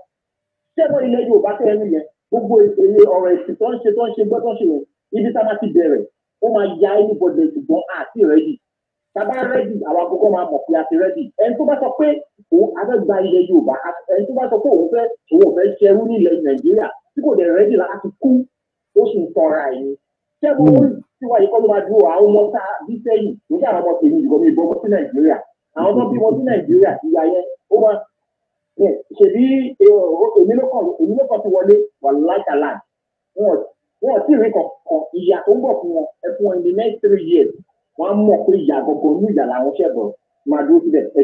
ṣé mo ilẹ̀ Yorùbá tẹ̀ ẹnu yẹn gbogbo èyí ọ̀rọ̀ ẹ̀sìn tó ń ṣe gbọ́ tó ń ṣe yẹn ibi tá a máa ti bẹ̀rẹ̀ ó máa ya anybody ṣùgbọ́n àti rẹ́dì tábà rẹ́dì àwọn akókó máa mọ̀ pé a ti rẹ́dì ẹni tó bá sọ pé òun afẹ́gba ilẹ̀ Yorùbá ẹni tó bá sọ pé òun fẹ́ ṣerú nílẹ̀ Nàìjíríà tí kò dẹ̀ rẹ́dì láti kú ó sì ń tọra ẹ̀yìn ṣẹ́gun ó ti wáyé kọ́ ló máa dúró àwọn ọmọ tá a bí sẹ́yìn nígbà àwọn ọmọ tèmi ìbọn mi ìbọn sí Nàìjíríà àwọn tó bímọ sí Nàìjíríà ìyá yẹn ó máa ṣèbí èmi ló kàn ti wọlé wà láìkàlà wọn ò tí ì rí kankan ìyà tó ń bọ̀ fún wọn ẹ fún wọn in the next 3 years wọn á mọ̀ pé ìyà gbọ̀ngàn ní ìyà làwọn ṣẹ̀bọ̀ máa dúró síbẹ̀. ẹ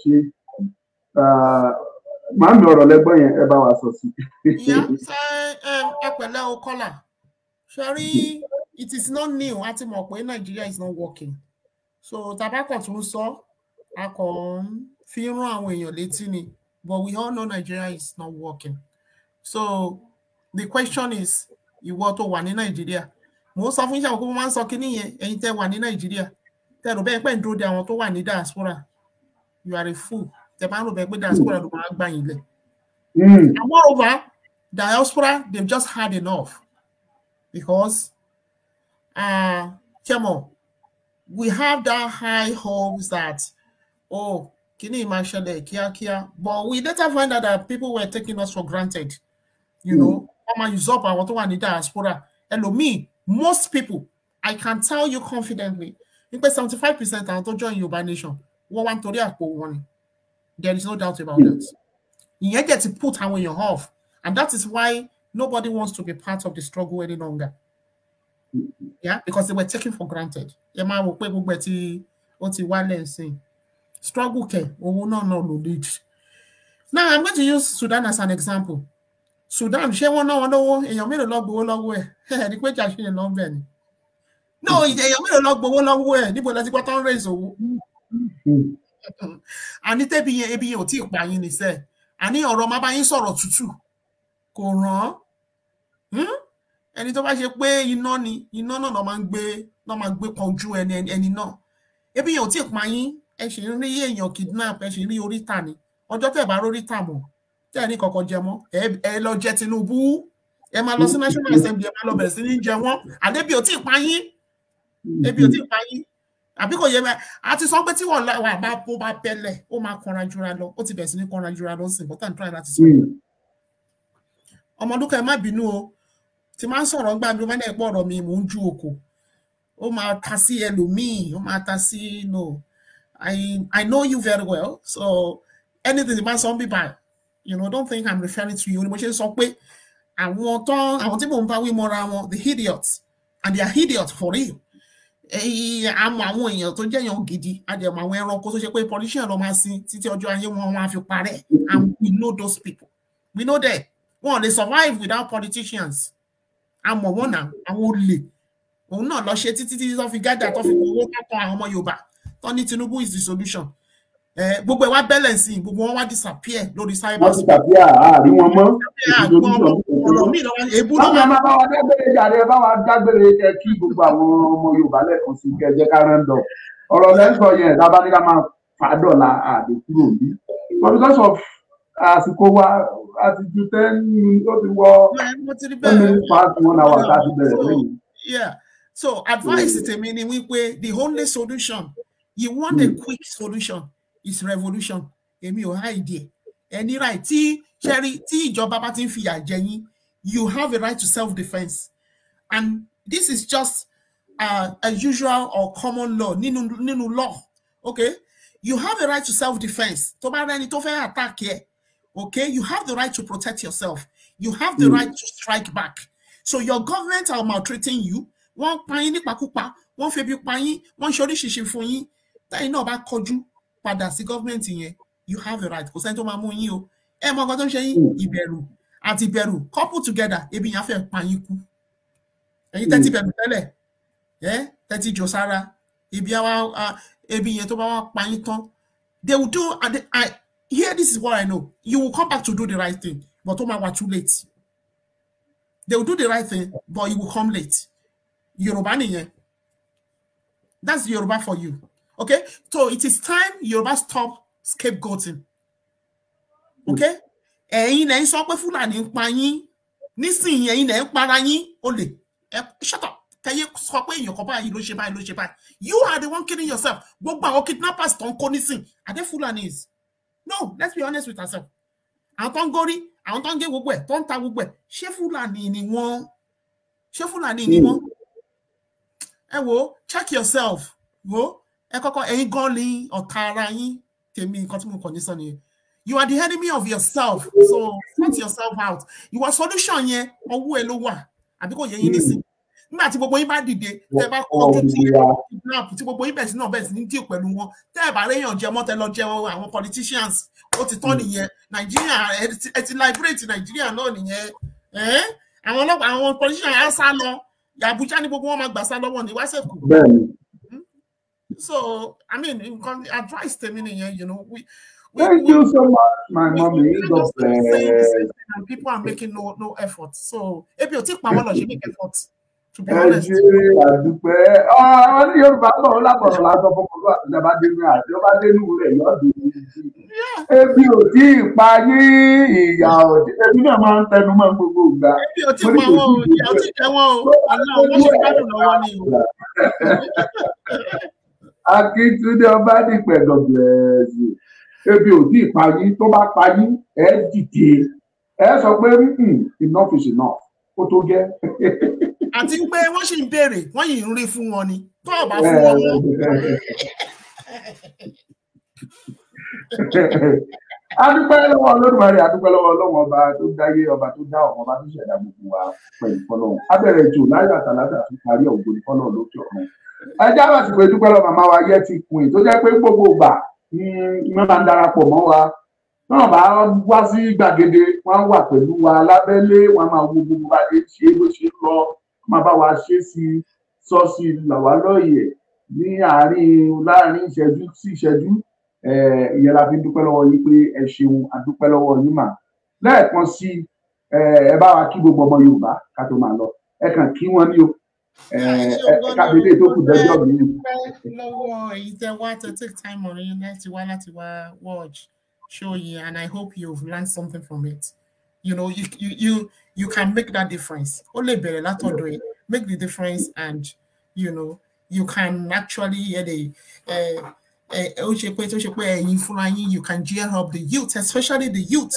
ṣe màá mi ọ̀rọ̀ lẹ́gbọ́n yẹn ẹ bá wa sọ sí. ìyá ẹ pẹ̀lẹ́ o kọ́là ṣẹ́rí it is not new a ti mọ̀ pé Nigeria is not working so tabakọ̀ tún sọ a kàn ń fi rán àwọn èèyàn létí ni but we all know Nigeria is not working so the question is ìwọ tó wà ní Nàìjíríà mo sọ fún ìṣàkóso mo máa ń sọ kínní yẹn ẹ̀yin tẹ́ wà ní Nàìjíríà tẹ́ rò bẹ́ẹ̀ pẹ́ ń dúró de àwọn tó wà ní diaspora you are a fool tẹ́ bá ń rò bẹ́ẹ̀ pé diaspora ló máa gbà yín lẹ̀ and moreover diaspora they've just had enough because Kemo, we have that high hopes that kini máa ṣẹlẹ̀ kíákíá but we later find out that people were taking us for granted you know wọ́n use up àwọn tó wà ní diaspora ẹlòmíì most people I can tell you confidently nípa 75% àwọn tó join Yorùbá nation wọ́n wá nítorí àpò wọn ni there is no doubt about that ìyẹn jẹ́ ti put àwọn èèyàn off and that is why nobody wants to be part of the struggle any longer yeah because they were taken for granted ẹ máa wò pé gbogbo ẹ tí ó ti wálẹ̀ nsìn struggle kẹ owó náà ló lead. Now I'm going to use Sudan as an example. Sudan ṣé wọ́n náà wọn lówó èèyàn mélòó lọ gbowó lọ́wọ́ ẹ̀ ní pé jà ṣe lọ bẹ́ẹ̀ ni. No èèyàn mélòó lọ gbowó lọ́wọ́ ẹ̀ níbo lẹ́sìn pátá ń raise owó. Àní tẹ́bi yẹn ebi yẹn ò tí ì pa yín níṣẹ́ àní ọ̀rọ̀ máa bá yín sọ̀rọ̀ tútù kò ràn ẹni tó bá ṣe pé iná ni iná náà máa ń gbé kan ojú ẹni náà ebi yẹn ò tí ì pa yín ẹ ṣì ń rí èèyàn kidnap ẹ ṣì ń rí oríta ni ọjọ́ tẹ́ bá róríta mọ́ tẹ́ ẹ ní kọ̀kọ́ jẹ mọ́ ẹ lọ jẹ Tinubu ẹ máa lọ sí National Assembly ẹ máa lọ bẹ̀rẹ̀ sí ní jẹ wọ́n àdébí ò tí ì pa yín ebi ò tí ì pa yín àbí kò yẹ bẹ́ẹ̀ a ti sọ pé tí wọ́n wà bá bẹ́lẹ̀ ó máa kanra jura lọ ó ti bẹ̀rẹ̀ sí ní kanra jura lọ sí bọ́tà nítorí láti sọ ọmọdúnkẹ́ má bínú o tí máa ń sọ̀rọ̀ gbà mí ó máa ń dẹ̀ pọ̀ ọ̀rọ̀ mi mò ń ju òkò ó máa ta sí ẹlòmíì ó máa ta sí no I know you very well so anything about some people you know don't think I'm referring to you ni mo ṣe sọ pé àwọn tí mò ń bá wí mọ́ra wọn the idiots and they are idiots for real àmọ́ àwọn èèyàn tó jẹ́ èèyàn gidi àdèmọ̀ àwọn ẹranko tó ṣe pé politician ló máa sin títí ọjọ́ ayé wọn máa fi parẹ́ and we know those people we know that wọn lè survive without politicians àmọ́ wọn náà àwọn olè òun náà lọ ṣe títí tó fi gádà tó fi owó kákan àwọn ọmọ Yorùbá tó ní Tinubu is the solution. Gbogbo ẹ̀ wá balance gbogbo wọn wá disappear lórí cyber. Wọ́n disappear àárí wọn mọ́. Ọ̀rọ̀ mi lọ́wọ́ ebú lọ́wọ́. Báwo bá wa dágbére jàre bá wa dágbére kẹ kí gbogbo àwọn ọmọ Yorùbá lẹ́ẹ̀kan sí kẹjẹ ká rẹ́ńdọ̀. Ọ̀rọ̀ lẹ́sọ̀ yẹn lábá ní ká máa fàádọ́là àdékúrò bí. But because of àsìkò wa àti ju 10 ó ti wọ 10 minutes past 1 hour láti bẹ̀rẹ̀ lẹ́yìn. Yeah. So advice tèmi ni wípé the only solution you want a quick solution is revolution. Èmi ò hide any right tí ìjọba bá ti ń fìyà jẹ yín, you have a right to self-defense, and this is just a usual or common law nínú law. Okay, you have a right to self-defense. Tó bá rẹni tó fẹ́ attack ẹ, okay, you have the right to protect yourself. You have the right to strike back. So your government are maltreating you. Wọ́n pa yín nípakúpa, wọ́n febi pa yín, wọ́n ṣe oríṣiríṣi fún yín. Tẹ́yìn náà bá kọjú padà sí government yẹn, you have a right. Kò sẹ́ni tó máa mú yín o. Ẹ mọ nǹkan tó ń ṣe yín, ìbẹ̀rù àti ìbẹ̀rù couple together, ebi yẹn á fẹ́ pa yín kú. Ẹ̀yin tẹ́tí bẹ̀rù tẹ́lẹ̀, tẹ́tí jọ sára, ebi yẹn tó bá wá pa yín tán. They will do, here this is what I know. You will come back to do the right thing, but ó máa wá too late. They will do the right thing, but it will come late. Yoruba nìyẹn. That's Yoruba for you. Okay? So it is time Yoruba stop scapegoating. Okay? Ẹ̀yin lẹ ń sọ pé Fúlàní ń pa yín. Nísìnyí ẹ̀yin lẹ ń para yín. Olè. Shut up. Kẹ́yẹ sọ pé èèyàn kan báyìí ló ṣe báyìí. You are the one killing yourself. Gbogbo àwọn kidnappers tó ń kó nísìn. Are they Fulanis? No, let's be honest with ourselves. Àwọn tó ń gorí, àwọn tó ń gé gbogbo ẹ̀, tó ń ta gbogbo ẹ̀. Ṣé Fúlàní ni wọ́n? Ẹ wo, check yourself. Wo, ẹ kọ́kọ́ ẹ̀yin gan ni ọ̀tá ara yín. Tèmi nǹkan tí mo kàn ní sọ nìyẹn. You are the enemy of yourself. So sort yourself out. Your solution yẹn ọwọ́ ẹ ló wà. Àbí kò yẹ yín nísìn. Nígbà tí gbogbo yín bá dìde, tẹ́ bá kọjú tí gbogbo yín bẹ̀rẹ̀ sí náà bẹ̀rẹ̀ sí ní díò pẹ̀lú wọn. Tẹ́ ẹ bá réyàn jẹ mọ́ tẹ́ lọ jẹ àwọn politicians. Ó ti tán nìyẹn. Nàìjíríà ẹ ti liberate Nàìjíríà náà nìyẹn. Àwọn ọlọ́pàá àwọn politicians á sá lọ. Abuja ni gbogbo wọn máa gbà sá lọ́wọ́ ní wáṣẹ̀kù. So I mean, advice tèmi nìyẹn, you know. Thank you so much, my mommy. God bless. And people are making no effort. So if you take my word, you make effort. To be honest. Àdúpẹ́. Wọ́n ní Yorùbá bọ̀ lápọ̀rọ̀ lásán fọ́kànlá àti ìjọba dénú àti ọba dénú rẹ̀ yọ̀dù. Ebi ò tí ì pa yín, ìyà òdì. Ebi náà máa ń tẹnu mọ́ gbogbo ìgbà. Ebi ò tí ì pa wọn o, ìyà ò tí ì jẹ wọn o. Ọlọ́run wọ́n ṣe gbádùn lọ́wọ́ ni o. Akíntúndé Ọbádìpẹ̀, God bless you. Ebi ò tí ì pa yín, tó bá pa yín, ẹ dìde. Ẹ sọ pé enough is enough. Ó tó gẹ́. Àti pé wọ́n sì ń béèrè, wọ́n yìí ń rí fún wọn ni. Tó o bá fún wọn lọ. Adúpẹ́ lọ́wọ́ Olódùmarè, adúpẹ́ lọ́wọ́ Ọlọ́run ọba tó dáyé, ọba tó dá ọ̀run, ọba tó ṣẹ̀dá gbogbo wa pẹ̀lú fọ́lọ́run. Abẹ́rẹ́ ètò láyọ̀ àtàlátà tó parí ògo ní fọ́lọ́run lókè ọ̀run. Ẹ já bá ti pé dúpẹ́ lọ́wọ́ màmá wa Yẹtí Queen tó jẹ́ pé gbogbo ìgbà wọ́n máa ń darapọ̀ mọ́ wa. Náà bá wá sí gbàgede, wọ́n wà pẹ̀lú wa lábẹ́lé, wọ́n máa wo gbogbo bá dé ṣe bó ṣe lọ, máa bá wa ṣe sí sọ́ọ̀sì làwa lọ́yẹ̀ ní láàrin ìṣẹ́jú sí ìṣẹ́jú. Ìyẹn la fi dúpẹ́ lọ́wọ́ yín pé ẹ ṣeun, adúpẹ́ lọ́wọ́ yín mà. Lẹ́ẹ̀kan sí ẹ bá wa kí gbogbo ọmọ Yorùbá ká tó máa lọ. Ẹ kàn kí wọ́n ní o. Kábílẹ̀ tó kù dẹ́jọ́ mi. Lọ́wọ́ èyí tẹ wá to take time on yín láti wá watch show yìí, and I hope you've learned something from it. You know, you can make that difference. Ó lè bẹ̀rẹ̀ látọ̀dọ̀ ẹ̀, make the difference, and you know you can actually you can gear up the youth, especially the youth.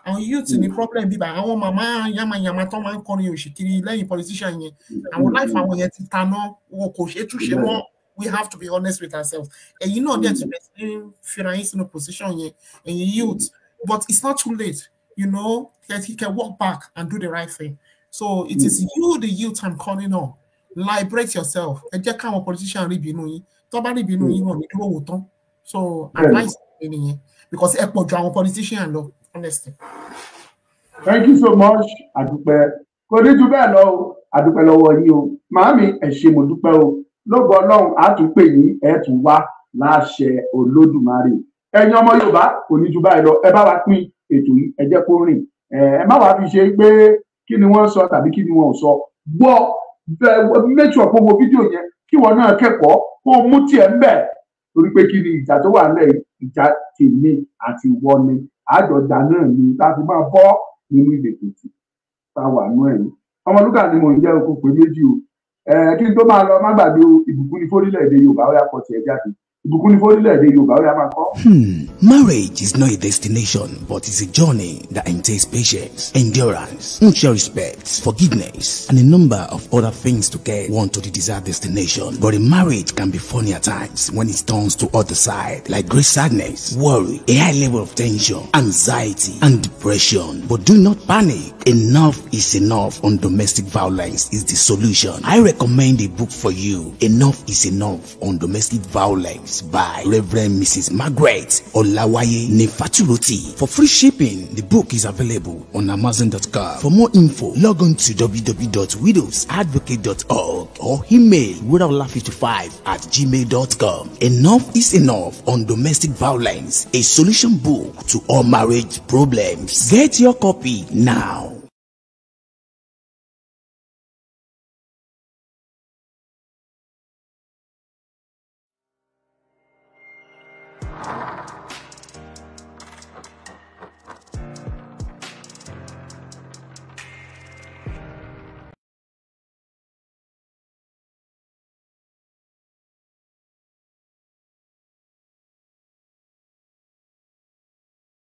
Àwọn youth ní problem bíbá àwọn màmá yamayama tó máa ń kọrin òṣìkiri lẹ́yìn politician yẹn. Àwọn life àwọn yẹn ti taná, wọn kò ṣe túnṣe mọ́. We have to be honest with ourselves. And you know that you feel in a position yẹn, and youth, but it's not too late. You know that he can walk back and do the right thing. So it is you, the youth, I'm calling on. Liberate yourself. Ẹ jẹ́ káwọn politician rí bínú yín. Tó bá rí bínú yín wọ́n ní dúró wò tán. So advice nìyẹn, because ẹ pọ̀ ju àwọn politician lọ, honestly. Thank you so much. Adúpẹ́. Kò ní jù bẹ́ẹ̀ lọ, adúpẹ́ lọ́wọ́ yín o. màámi ẹ ṣé mo dúpẹ́ o lógo Ọlọ́run á tún pè yín ẹ tún wá láṣẹ Olódùmarè ẹ̀yin ọmọ Yorùbá kò ní ju báyìí lọ ẹ bá wa pín ètò yìí ẹ jẹ́ kó rìn ẹ má wàá fi ṣe pé kí ni wọ́n sọ tàbí kí ni wọ́n ò sọ gbọ́ make sure kó wo fídíò yẹn kí wọ́n náà kẹ́kọ̀ọ́ kó mú tiẹ̀ ń bẹ̀ torí pé kí ni ìjà tó wà nílẹ̀ ìjà tèmi àti ìwọ ni àjọjà náà ni láti máa bọ́ nínú ìdèkùn tí táwa nú ẹ̀yìn Ọmọlúkà ni mo ń jẹ́ okùn pé méjì o kí n tó máa lọ má gbàgbé o ìbùkún ní fórílẹ̀-èdè Yorùbá ó yá kọ tiẹ̀ jáde ìbùkún ní fórílẹ̀-èdè Yorùbá ó yá máa kọ́. Marriage is not a destination, but it's a journey that entails patience, endurance, mutual respect, forgiveness, and a number of other things to get one to the desired destination. But a marriage can be funny at times when it turns to other side, like great sadness, worry, a high level of tension, anxiety, and depression. But do not panic. Enough is enough on domestic violence is the solution. I recommend a book for you, Enough is Enough on Domestic Violence by Reverend Mrs. Margaret Olawaye Nefaturoti. For free shipping, the book is available on Amazon.com. For more info, log on to www.widowsadvocate.org or email widowla55@gmail.com. Enough is Enough on Domestic Violence, a solution book to all marriage problems. Get your copy now.